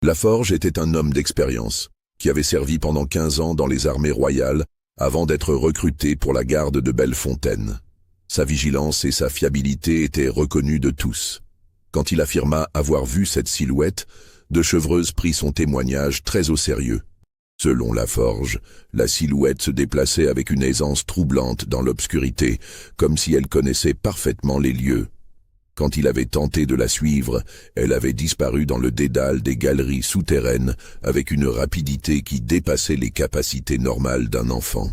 Laforge était un homme d'expérience, qui avait servi pendant 15 ans dans les armées royales, avant d'être recruté pour la garde de Bellefontaine. Sa vigilance et sa fiabilité étaient reconnues de tous. Quand il affirma avoir vu cette silhouette, De Chevreuse prit son témoignage très au sérieux. Selon Laforge, la silhouette se déplaçait avec une aisance troublante dans l'obscurité, comme si elle connaissait parfaitement les lieux. Quand il avait tenté de la suivre, elle avait disparu dans le dédale des galeries souterraines avec une rapidité qui dépassait les capacités normales d'un enfant.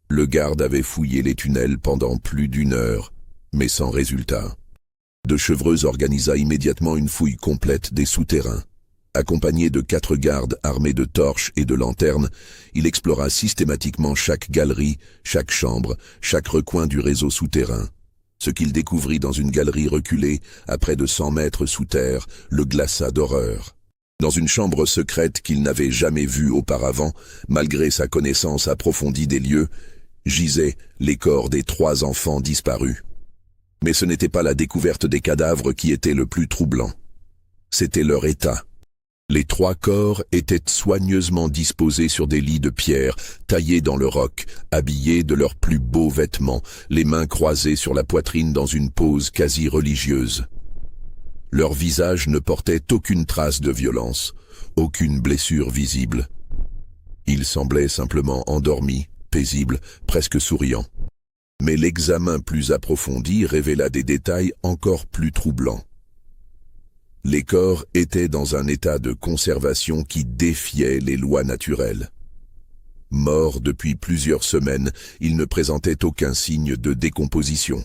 Le garde avait fouillé les tunnels pendant plus d'1 heure, mais sans résultat. De Chevreuse organisa immédiatement une fouille complète des souterrains. Accompagné de 4 gardes armés de torches et de lanternes, il explora systématiquement chaque galerie, chaque chambre, chaque recoin du réseau souterrain. Ce qu'il découvrit dans une galerie reculée, à près de 100 mètres sous terre, le glaça d'horreur. Dans une chambre secrète qu'il n'avait jamais vue auparavant, malgré sa connaissance approfondie des lieux, gisaient les corps des 3 enfants disparus. Mais ce n'était pas la découverte des cadavres qui était le plus troublant. C'était leur état. Les 3 corps étaient soigneusement disposés sur des lits de pierre, taillés dans le roc, habillés de leurs plus beaux vêtements, les mains croisées sur la poitrine dans une pose quasi religieuse. Leur visage ne portait aucune trace de violence, aucune blessure visible. Ils semblaient simplement endormis, paisibles, presque souriants. Mais l'examen plus approfondi révéla des détails encore plus troublants. Les corps étaient dans un état de conservation qui défiait les lois naturelles. Morts depuis plusieurs semaines, ils ne présentaient aucun signe de décomposition.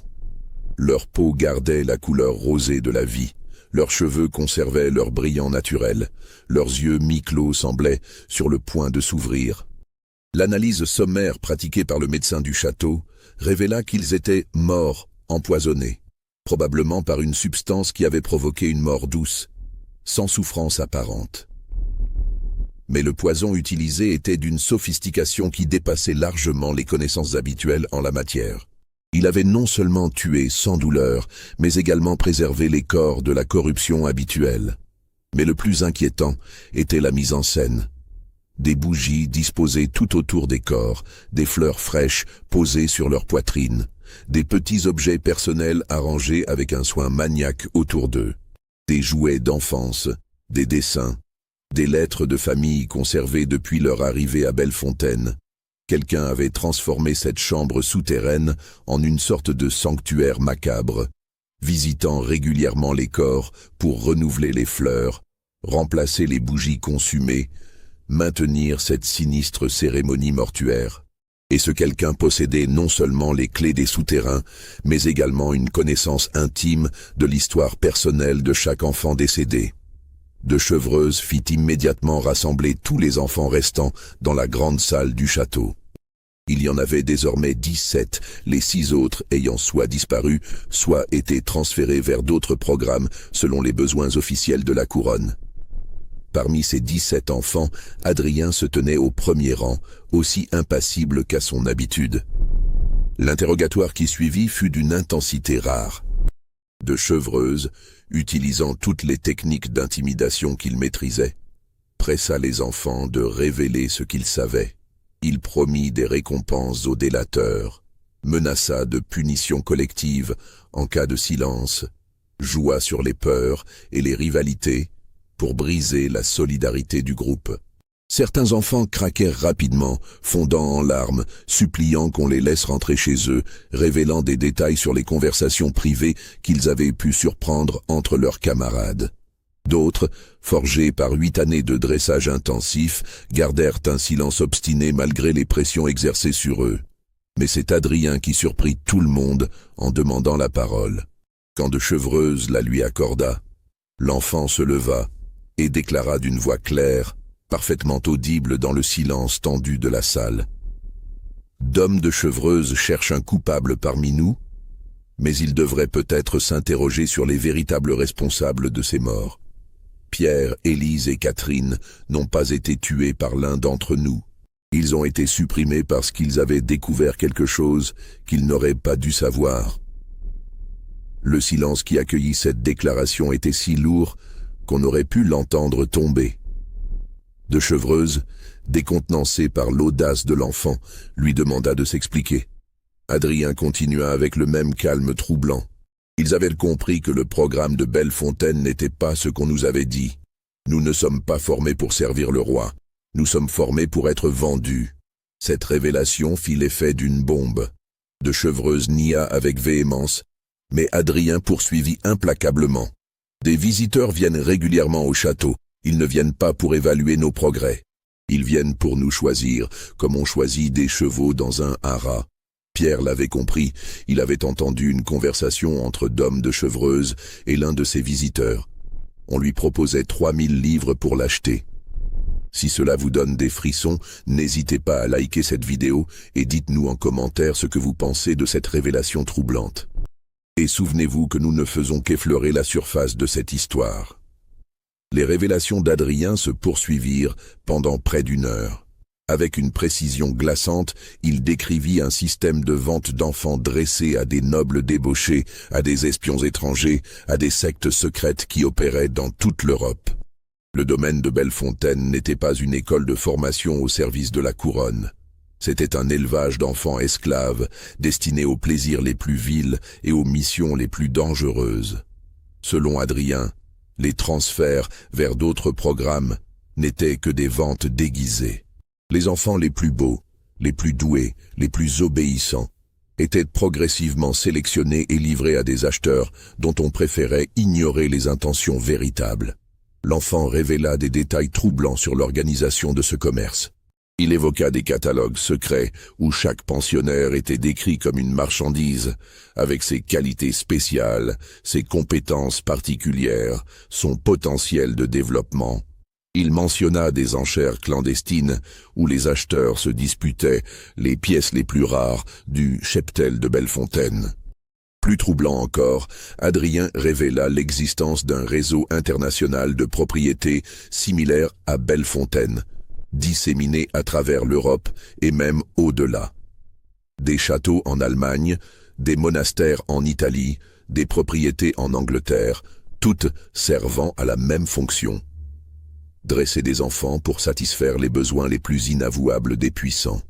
Leur peau gardait la couleur rosée de la vie, leurs cheveux conservaient leur brillant naturel, leurs yeux mi-clos semblaient sur le point de s'ouvrir. L'analyse sommaire pratiquée par le médecin du château révéla qu'ils étaient morts, empoisonnés, probablement par une substance qui avait provoqué une mort douce, sans souffrance apparente. Mais le poison utilisé était d'une sophistication qui dépassait largement les connaissances habituelles en la matière. Il avait non seulement tué sans douleur, mais également préservé les corps de la corruption habituelle. Mais le plus inquiétant était la mise en scène. Des bougies disposées tout autour des corps, des fleurs fraîches posées sur leur poitrine, des petits objets personnels arrangés avec un soin maniaque autour d'eux, des jouets d'enfance, des dessins, des lettres de famille conservées depuis leur arrivée à Bellefontaine. Quelqu'un avait transformé cette chambre souterraine en une sorte de sanctuaire macabre, visitant régulièrement les corps pour renouveler les fleurs, remplacer les bougies consumées, maintenir cette sinistre cérémonie mortuaire. Et ce quelqu'un possédait non seulement les clés des souterrains, mais également une connaissance intime de l'histoire personnelle de chaque enfant décédé. De Chevreuse fit immédiatement rassembler tous les enfants restants dans la grande salle du château. Il y en avait désormais 17, les 6 autres ayant soit disparu, soit été transférés vers d'autres programmes selon les besoins officiels de la couronne. Parmi ces 17 enfants, Adrien se tenait au premier rang, aussi impassible qu'à son habitude. L'interrogatoire qui suivit fut d'une intensité rare. De Chevreuse, utilisant toutes les techniques d'intimidation qu'il maîtrisait, pressa les enfants de révéler ce qu'ils savaient. Il promit des récompenses aux délateurs, menaça de punitions collectives en cas de silence, joua sur les peurs et les rivalités, pour briser la solidarité du groupe. Certains enfants craquèrent rapidement, fondant en larmes, suppliant qu'on les laisse rentrer chez eux, révélant des détails sur les conversations privées qu'ils avaient pu surprendre entre leurs camarades. D'autres, forgés par 8 années de dressage intensif, gardèrent un silence obstiné malgré les pressions exercées sur eux. Mais c'est Adrien qui surprit tout le monde en demandant la parole. Quand De Chevreuse la lui accorda, l'enfant se leva et déclara d'une voix claire, parfaitement audible dans le silence tendu de la salle. « Dom de Chevreuse cherche un coupable parmi nous, mais il devrait peut-être s'interroger sur les véritables responsables de ces morts. Pierre, Élise et Catherine n'ont pas été tués par l'un d'entre nous. Ils ont été supprimés parce qu'ils avaient découvert quelque chose qu'ils n'auraient pas dû savoir. » Le silence qui accueillit cette déclaration était si lourd qu'on aurait pu l'entendre tomber. De Chevreuse, décontenancé par l'audace de l'enfant, lui demanda de s'expliquer. Adrien continua avec le même calme troublant. Ils avaient compris que le programme de Bellefontaine n'était pas ce qu'on nous avait dit. Nous ne sommes pas formés pour servir le roi. Nous sommes formés pour être vendus. Cette révélation fit l'effet d'une bombe. De Chevreuse nia avec véhémence, mais Adrien poursuivit implacablement. Des visiteurs viennent régulièrement au château. Ils ne viennent pas pour évaluer nos progrès. Ils viennent pour nous choisir, comme on choisit des chevaux dans un haras. Pierre l'avait compris, il avait entendu une conversation entre Dom de Chevreuse et l'un de ses visiteurs. On lui proposait 3000 livres pour l'acheter. Si cela vous donne des frissons, n'hésitez pas à liker cette vidéo et dites-nous en commentaire ce que vous pensez de cette révélation troublante. Et souvenez-vous que nous ne faisons qu'effleurer la surface de cette histoire. Les révélations d'Adrien se poursuivirent pendant près d'1 heure. Avec une précision glaçante, il décrivit un système de vente d'enfants dressé à des nobles débauchés, à des espions étrangers, à des sectes secrètes qui opéraient dans toute l'Europe. Le domaine de Bellefontaine n'était pas une école de formation au service de la couronne. C'était un élevage d'enfants esclaves, destinés aux plaisirs les plus vils et aux missions les plus dangereuses. Selon Adrien, les transferts vers d'autres programmes n'étaient que des ventes déguisées. Les enfants les plus beaux, les plus doués, les plus obéissants, étaient progressivement sélectionnés et livrés à des acheteurs dont on préférait ignorer les intentions véritables. L'enfant révéla des détails troublants sur l'organisation de ce commerce. Il évoqua des catalogues secrets où chaque pensionnaire était décrit comme une marchandise, avec ses qualités spéciales, ses compétences particulières, son potentiel de développement. Il mentionna des enchères clandestines où les acheteurs se disputaient les pièces les plus rares du cheptel de Bellefontaine. Plus troublant encore, Adrien révéla l'existence d'un réseau international de propriétés similaire à Bellefontaine, disséminé à travers l'Europe et même au-delà. Des châteaux en Allemagne, des monastères en Italie, des propriétés en Angleterre, toutes servant à la même fonction. Dresser des enfants pour satisfaire les besoins les plus inavouables des puissants.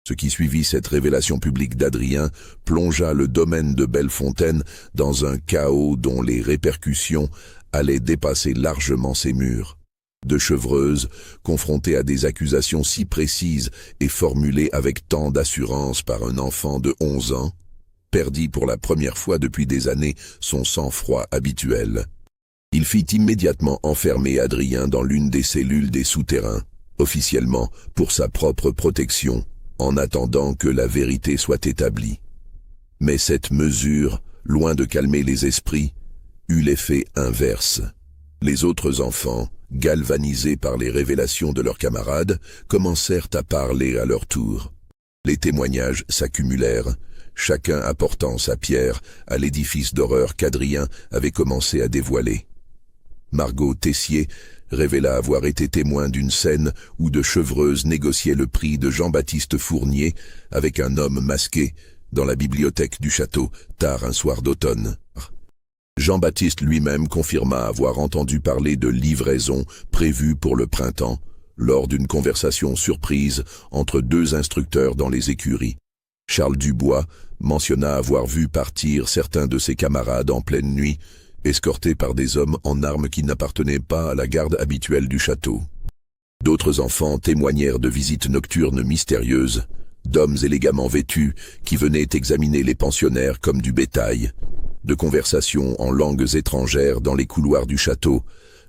Ce qui suivit cette révélation publique d'Adrien plongea le domaine de Bellefontaine dans un chaos dont les répercussions allaient dépasser largement ses murs. De Chevreuse, confronté à des accusations si précises et formulées avec tant d'assurance par un enfant de 11 ans, perdit pour la première fois depuis des années son sang-froid habituel. Il fit immédiatement enfermer Adrien dans l'une des cellules des souterrains, officiellement pour sa propre protection, en attendant que la vérité soit établie. Mais cette mesure, loin de calmer les esprits, eut l'effet inverse. Les autres enfants, galvanisés par les révélations de leurs camarades, commencèrent à parler à leur tour. Les témoignages s'accumulèrent, chacun apportant sa pierre à l'édifice d'horreur qu'Adrien avait commencé à dévoiler. Margot Tessier révéla avoir été témoin d'une scène où de Chevreuse négociait le prix de Jean-Baptiste Fournier avec un homme masqué dans la bibliothèque du château, tard un soir d'automne. Jean-Baptiste lui-même confirma avoir entendu parler de livraison prévue pour le printemps, lors d'une conversation surprise entre 2 instructeurs dans les écuries. Charles Dubois mentionna avoir vu partir certains de ses camarades en pleine nuit, escortés par des hommes en armes qui n'appartenaient pas à la garde habituelle du château. D'autres enfants témoignèrent de visites nocturnes mystérieuses, d'hommes élégamment vêtus qui venaient examiner les pensionnaires comme du bétail, de conversations en langues étrangères dans les couloirs du château,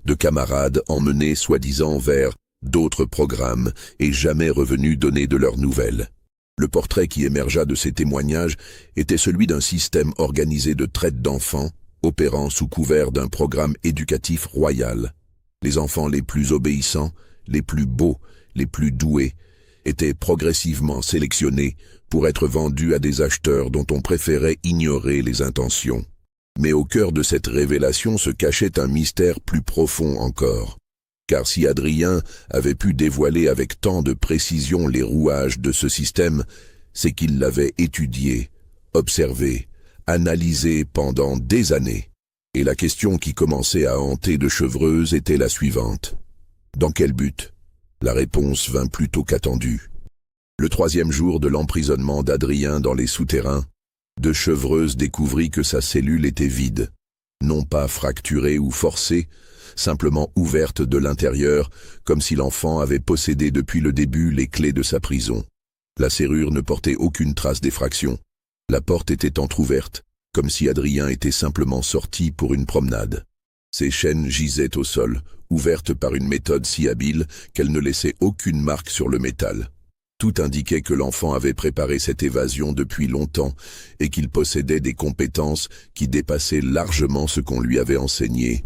de camarades emmenés soi-disant vers d'autres programmes et jamais revenus donner de leurs nouvelles. Le portrait qui émergea de ces témoignages était celui d'un système organisé de traite d'enfants, opérant sous couvert d'un programme éducatif royal. Les enfants les plus obéissants, les plus beaux, les plus doués, étaient progressivement sélectionnés pour être vendus à des acheteurs dont on préférait ignorer les intentions. Mais au cœur de cette révélation se cachait un mystère plus profond encore. Car si Adrien avait pu dévoiler avec tant de précision les rouages de ce système, c'est qu'il l'avait étudié, observé, analysé pendant des années. Et la question qui commençait à hanter de Chevreuse était la suivante. Dans quel but? La réponse vint plus tôt qu'attendue. Le 3e jour de l'emprisonnement d'Adrien dans les souterrains, De Chevreuse découvrit que sa cellule était vide, non pas fracturée ou forcée, simplement ouverte de l'intérieur, comme si l'enfant avait possédé depuis le début les clés de sa prison. La serrure ne portait aucune trace d'effraction. La porte était entr'ouverte, comme si Adrien était simplement sorti pour une promenade. Ses chaînes gisaient au sol, ouvertes par une méthode si habile qu'elle ne laissait aucune marque sur le métal. Tout indiquait que l'enfant avait préparé cette évasion depuis longtemps et qu'il possédait des compétences qui dépassaient largement ce qu'on lui avait enseigné.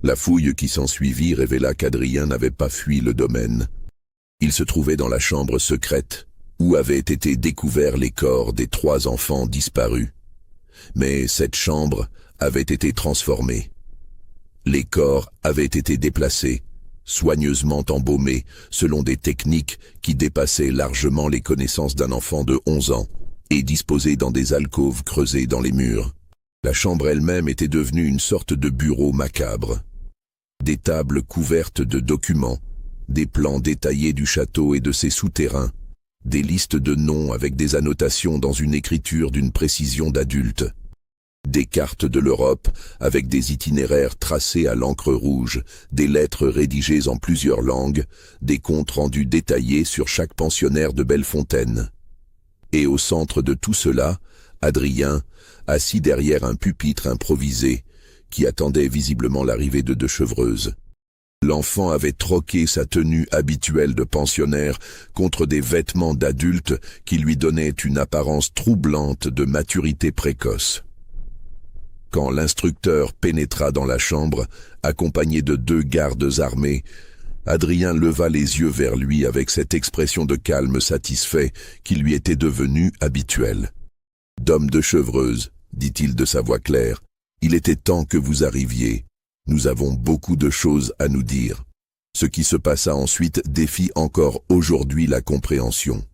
La fouille qui s'ensuivit révéla qu'Adrien n'avait pas fui le domaine. Il se trouvait dans la chambre secrète, où avaient été découverts les corps des 3 enfants disparus. Mais cette chambre avait été transformée. Les corps avaient été déplacés, soigneusement embaumés, selon des techniques qui dépassaient largement les connaissances d'un enfant de 11 ans, et disposés dans des alcôves creusées dans les murs. La chambre elle-même était devenue une sorte de bureau macabre. Des tables couvertes de documents, des plans détaillés du château et de ses souterrains, des listes de noms avec des annotations dans une écriture d'une précision d'adulte, des cartes de l'Europe avec des itinéraires tracés à l'encre rouge, des lettres rédigées en plusieurs langues, des comptes rendus détaillés sur chaque pensionnaire de Bellefontaine. Et au centre de tout cela, Adrien, assis derrière un pupitre improvisé, qui attendait visiblement l'arrivée de Chevreuse. L'enfant avait troqué sa tenue habituelle de pensionnaire contre des vêtements d'adulte qui lui donnaient une apparence troublante de maturité précoce. Quand l'instructeur pénétra dans la chambre, accompagné de 2 gardes armés, Adrien leva les yeux vers lui avec cette expression de calme satisfait qui lui était devenue habituelle. « Dame de Chevreuse, dit-il de sa voix claire, il était temps que vous arriviez. Nous avons beaucoup de choses à nous dire. » Ce qui se passa ensuite défie encore aujourd'hui la compréhension.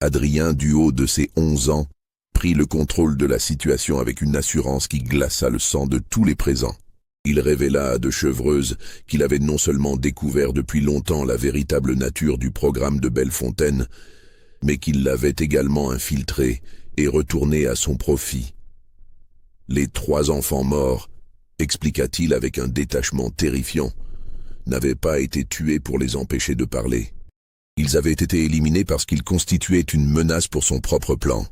Adrien, du haut de ses 11 ans, prit le contrôle de la situation avec une assurance qui glaça le sang de tous les présents. Il révéla à Chevreuse qu'il avait non seulement découvert depuis longtemps la véritable nature du programme de Bellefontaine, mais qu'il l'avait également infiltré et retourné à son profit. Les 3 enfants morts, expliqua-t-il avec un détachement terrifiant, n'avaient pas été tués pour les empêcher de parler. Ils avaient été éliminés parce qu'ils constituaient une menace pour son propre plan.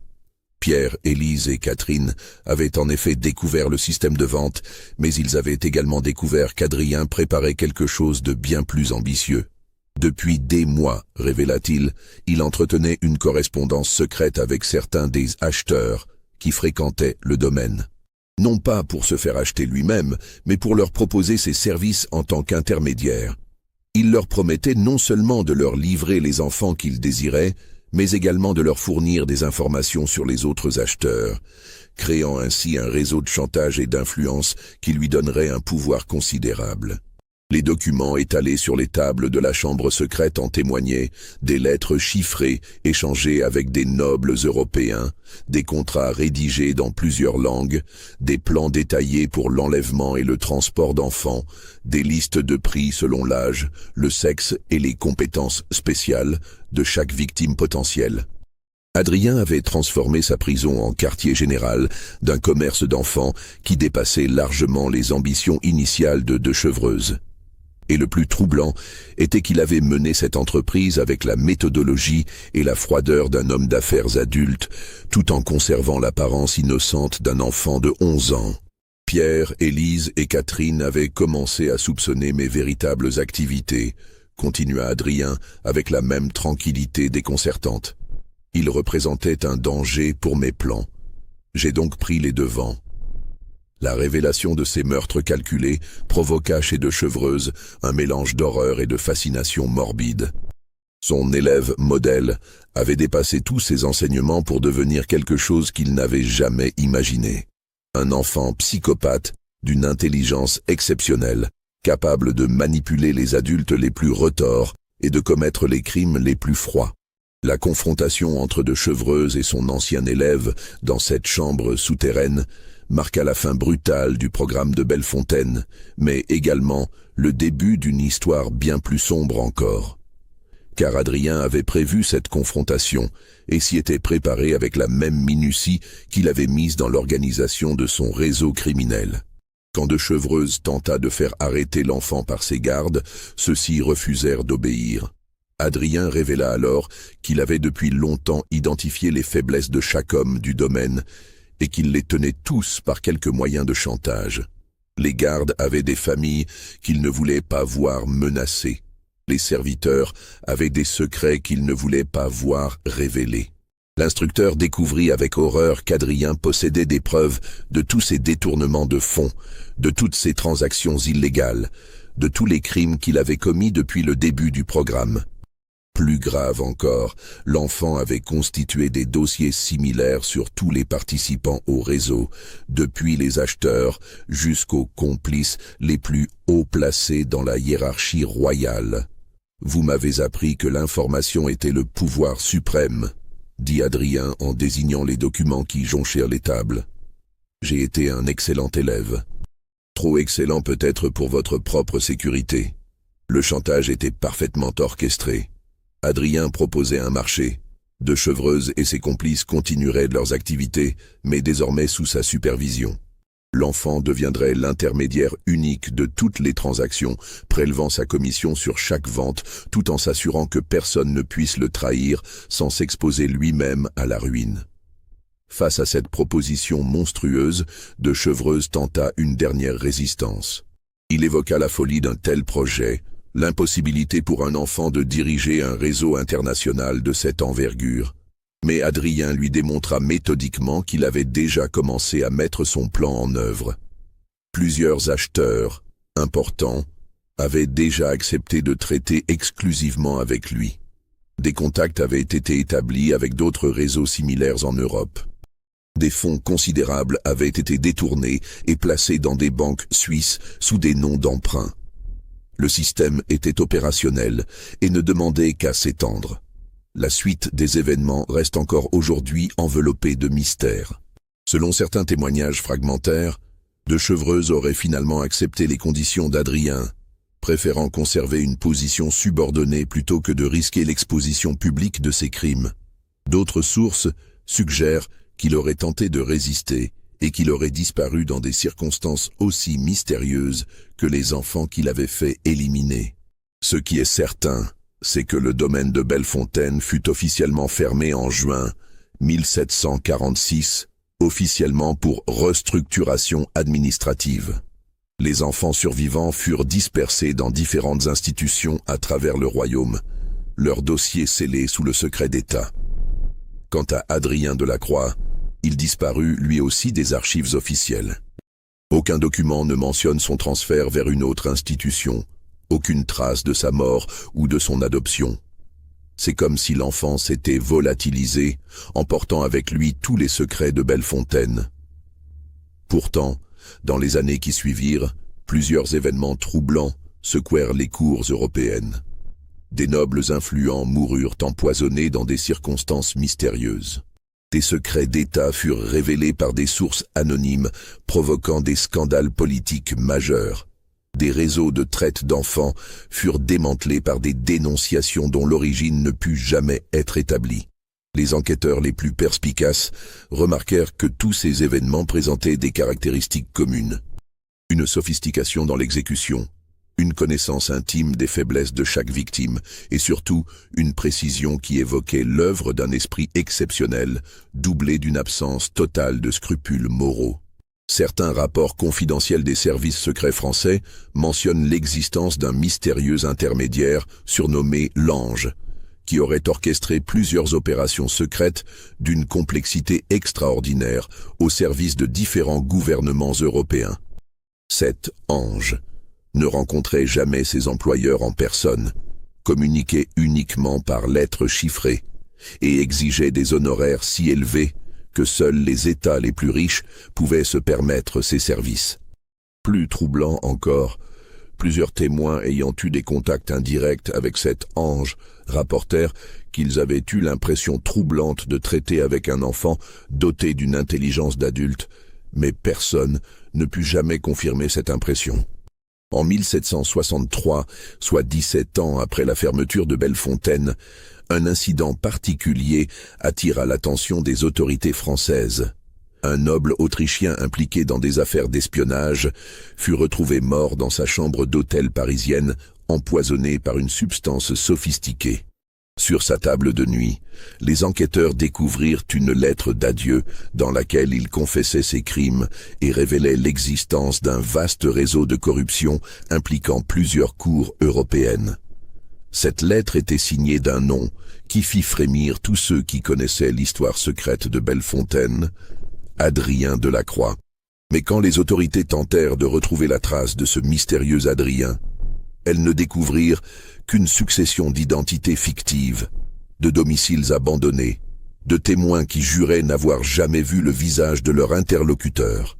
Pierre, Élise et Catherine avaient en effet découvert le système de vente, mais ils avaient également découvert qu'Adrien préparait quelque chose de bien plus ambitieux. Depuis des mois, révéla-t-il, il entretenait une correspondance secrète avec certains des acheteurs qui fréquentaient le domaine. Non pas pour se faire acheter lui-même, mais pour leur proposer ses services en tant qu'intermédiaire. Il leur promettait non seulement de leur livrer les enfants qu'ils désiraient, mais également de leur fournir des informations sur les autres acheteurs, créant ainsi un réseau de chantage et d'influence qui lui donnerait un pouvoir considérable. Les documents étalés sur les tables de la chambre secrète en témoignaient, des lettres chiffrées échangées avec des nobles européens, des contrats rédigés dans plusieurs langues, des plans détaillés pour l'enlèvement et le transport d'enfants, des listes de prix selon l'âge, le sexe et les compétences spéciales de chaque victime potentielle. Adrien avait transformé sa prison en quartier général d'un commerce d'enfants qui dépassait largement les ambitions initiales de Chevreuse. Et le plus troublant était qu'il avait mené cette entreprise avec la méthodologie et la froideur d'un homme d'affaires adulte, tout en conservant l'apparence innocente d'un enfant de 11 ans. Pierre, Élise et Catherine avaient commencé à soupçonner mes véritables activités, continua Adrien avec la même tranquillité déconcertante. Ils représentaient un danger pour mes plans. J'ai donc pris les devants. La révélation de ces meurtres calculés provoqua chez Chevreuse un mélange d'horreur et de fascination morbide. Son élève modèle avait dépassé tous ses enseignements pour devenir quelque chose qu'il n'avait jamais imaginé. Un enfant psychopathe d'une intelligence exceptionnelle, capable de manipuler les adultes les plus retors et de commettre les crimes les plus froids. La confrontation entre Chevreuse et son ancien élève dans cette chambre souterraine marqua la fin brutale du programme de Bellefontaine, mais également le début d'une histoire bien plus sombre encore. car Adrien avait prévu cette confrontation et s'y était préparé avec la même minutie qu'il avait mise dans l'organisation de son réseau criminel. Quand de Chevreuse tenta de faire arrêter l'enfant par ses gardes, ceux-ci refusèrent d'obéir. Adrien révéla alors qu'il avait depuis longtemps identifié les faiblesses de chaque homme du domaine et qu'il les tenait tous par quelque moyen de chantage. Les gardes avaient des familles qu'ils ne voulaient pas voir menacées. Les serviteurs avaient des secrets qu'ils ne voulaient pas voir révélés. L'instructeur découvrit avec horreur qu'Adrien possédait des preuves de tous ces détournements de fonds, de toutes ces transactions illégales, de tous les crimes qu'il avait commis depuis le début du programme. Plus grave encore, l'enfant avait constitué des dossiers similaires sur tous les participants au réseau, depuis les acheteurs jusqu'aux complices les plus haut placés dans la hiérarchie royale. « Vous m'avez appris que l'information était le pouvoir suprême », dit Adrien en désignant les documents qui jonchèrent les tables. « J'ai été un excellent élève. Trop excellent peut-être pour votre propre sécurité. Le chantage était parfaitement orchestré. Adrien proposait un marché. De Chevreuse et ses complices continueraient leurs activités, mais désormais sous sa supervision. L'enfant deviendrait l'intermédiaire unique de toutes les transactions, prélevant sa commission sur chaque vente, tout en s'assurant que personne ne puisse le trahir sans s'exposer lui-même à la ruine. Face à cette proposition monstrueuse, De Chevreuse tenta une dernière résistance. Il évoqua la folie d'un tel projet, l'impossibilité pour un enfant de diriger un réseau international de cette envergure. Mais Adrien lui démontra méthodiquement qu'il avait déjà commencé à mettre son plan en œuvre. Plusieurs acheteurs, importants, avaient déjà accepté de traiter exclusivement avec lui. Des contacts avaient été établis avec d'autres réseaux similaires en Europe. Des fonds considérables avaient été détournés et placés dans des banques suisses sous des noms d'emprunt. Le système était opérationnel et ne demandait qu'à s'étendre. La suite des événements reste encore aujourd'hui enveloppée de mystères. Selon certains témoignages fragmentaires, De Chevreuse aurait finalement accepté les conditions d'Adrien, préférant conserver une position subordonnée plutôt que de risquer l'exposition publique de ses crimes. D'autres sources suggèrent qu'il aurait tenté de résister et qu'il aurait disparu dans des circonstances aussi mystérieuses que les enfants qu'il avait fait éliminer. Ce qui est certain, c'est que le domaine de Bellefontaine fut officiellement fermé en juin 1746, officiellement pour restructuration administrative. Les enfants survivants furent dispersés dans différentes institutions à travers le royaume, leurs dossiers scellés sous le secret d'État. Quant à Adrien de la Croix, il disparut lui aussi des archives officielles. Aucun document ne mentionne son transfert vers une autre institution, aucune trace de sa mort ou de son adoption. C'est comme si l'enfant s'était volatilisé, emportant avec lui tous les secrets de Bellefontaine. Pourtant, dans les années qui suivirent, plusieurs événements troublants secouèrent les cours européennes. Des nobles influents moururent empoisonnés dans des circonstances mystérieuses. Des secrets d'État furent révélés par des sources anonymes, provoquant des scandales politiques majeurs. Des réseaux de traite d'enfants furent démantelés par des dénonciations dont l'origine ne put jamais être établie. Les enquêteurs les plus perspicaces remarquèrent que tous ces événements présentaient des caractéristiques communes. Une sophistication dans l'exécution, une connaissance intime des faiblesses de chaque victime et surtout une précision qui évoquait l'œuvre d'un esprit exceptionnel, doublé d'une absence totale de scrupules moraux. Certains rapports confidentiels des services secrets français mentionnent l'existence d'un mystérieux intermédiaire surnommé l'Ange, qui aurait orchestré plusieurs opérations secrètes d'une complexité extraordinaire au service de différents gouvernements européens. Cet Ange ne rencontrait jamais ses employeurs en personne, communiquait uniquement par lettres chiffrées et exigeait des honoraires si élevés que seuls les États les plus riches pouvaient se permettre ces services. Plus troublant encore, plusieurs témoins ayant eu des contacts indirects avec cet Ange rapportèrent qu'ils avaient eu l'impression troublante de traiter avec un enfant doté d'une intelligence d'adulte, mais personne ne put jamais confirmer cette impression. En 1763, soit 17 ans après la fermeture de Bellefontaine, un incident particulier attira l'attention des autorités françaises. Un noble autrichien impliqué dans des affaires d'espionnage fut retrouvé mort dans sa chambre d'hôtel parisienne, empoisonné par une substance sophistiquée. Sur sa table de nuit, les enquêteurs découvrirent une lettre d'adieu dans laquelle il confessait ses crimes et révélait l'existence d'un vaste réseau de corruption impliquant plusieurs cours européennes. Cette lettre était signée d'un nom qui fit frémir tous ceux qui connaissaient l'histoire secrète de Bellefontaine, Adrien Delacroix. Mais quand les autorités tentèrent de retrouver la trace de ce mystérieux Adrien, elles ne découvrirent qu'une succession d'identités fictives, de domiciles abandonnés, de témoins qui juraient n'avoir jamais vu le visage de leur interlocuteur.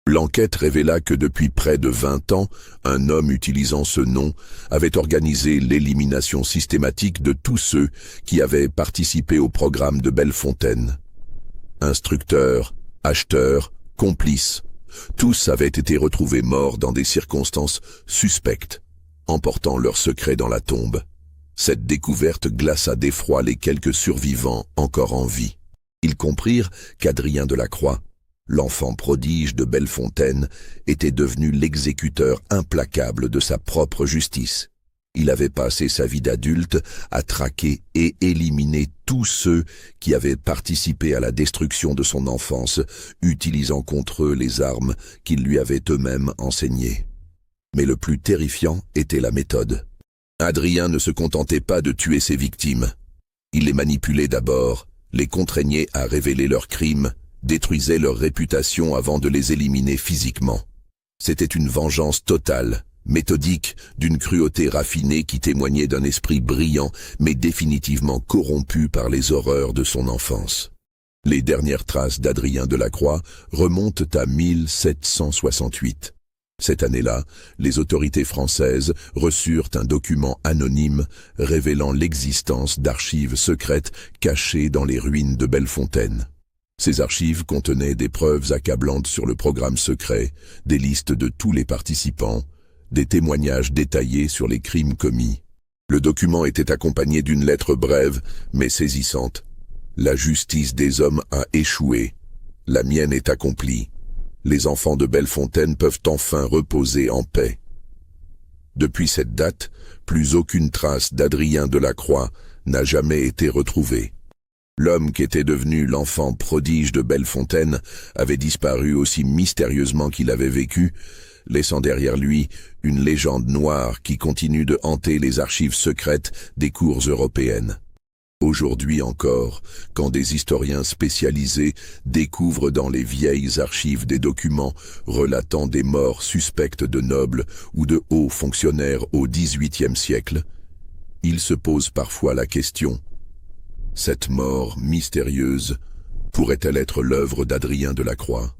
L'enquête révéla que depuis près de 20 ans, un homme utilisant ce nom avait organisé l'élimination systématique de tous ceux qui avaient participé au programme de Bellefontaine. Instructeurs, acheteurs, complices, tous avaient été retrouvés morts dans des circonstances suspectes, emportant leurs secrets dans la tombe. Cette découverte glaça d'effroi les quelques survivants encore en vie. Ils comprirent qu'Adrien Delacroix, l'enfant prodige de Bellefontaine, était devenu l'exécuteur implacable de sa propre justice. Il avait passé sa vie d'adulte à traquer et éliminer tous ceux qui avaient participé à la destruction de son enfance, utilisant contre eux les armes qu'ils lui avaient eux-mêmes enseignées. Mais le plus terrifiant était la méthode. Adrien ne se contentait pas de tuer ses victimes. Il les manipulait d'abord, les contraignait à révéler leurs crimes, détruisait leur réputation avant de les éliminer physiquement. C'était une vengeance totale, méthodique, d'une cruauté raffinée qui témoignait d'un esprit brillant mais définitivement corrompu par les horreurs de son enfance. Les dernières traces d'Adrien Delacroix remontent à 1768. Cette année-là, les autorités françaises reçurent un document anonyme révélant l'existence d'archives secrètes cachées dans les ruines de Bellefontaine. Ces archives contenaient des preuves accablantes sur le programme secret, des listes de tous les participants, des témoignages détaillés sur les crimes commis. Le document était accompagné d'une lettre brève mais saisissante. La justice des hommes a échoué. La mienne est accomplie. Les enfants de Bellefontaine peuvent enfin reposer en paix. Depuis cette date, plus aucune trace d'Adrien Delacroix n'a jamais été retrouvée. L'homme qui était devenu l'enfant prodige de Bellefontaine avait disparu aussi mystérieusement qu'il avait vécu, laissant derrière lui une légende noire qui continue de hanter les archives secrètes des cours européennes. Aujourd'hui encore, quand des historiens spécialisés découvrent dans les vieilles archives des documents relatant des morts suspectes de nobles ou de hauts fonctionnaires au XVIIIe siècle, ils se posent parfois la question: cette mort mystérieuse pourrait-elle être l'œuvre d'Adrien Delacroix?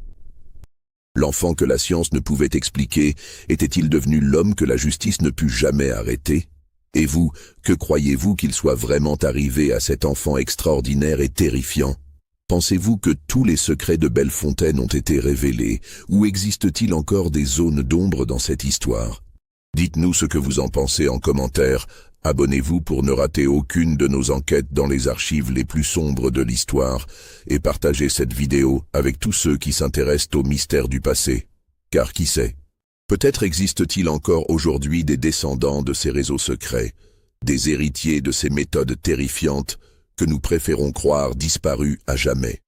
L'enfant que la science ne pouvait expliquer était-il devenu l'homme que la justice ne put jamais arrêter? Et vous, que croyez-vous qu'il soit vraiment arrivé à cet enfant extraordinaire et terrifiant? Pensez-vous que tous les secrets de Bellefontaine ont été révélés, ou existe-t-il encore des zones d'ombre dans cette histoire? Dites-nous ce que vous en pensez en commentaire. Abonnez-vous pour ne rater aucune de nos enquêtes dans les archives les plus sombres de l'histoire et partagez cette vidéo avec tous ceux qui s'intéressent aux mystères du passé. Car qui sait? Peut-être existe-t-il encore aujourd'hui des descendants de ces réseaux secrets, des héritiers de ces méthodes terrifiantes que nous préférons croire disparues à jamais.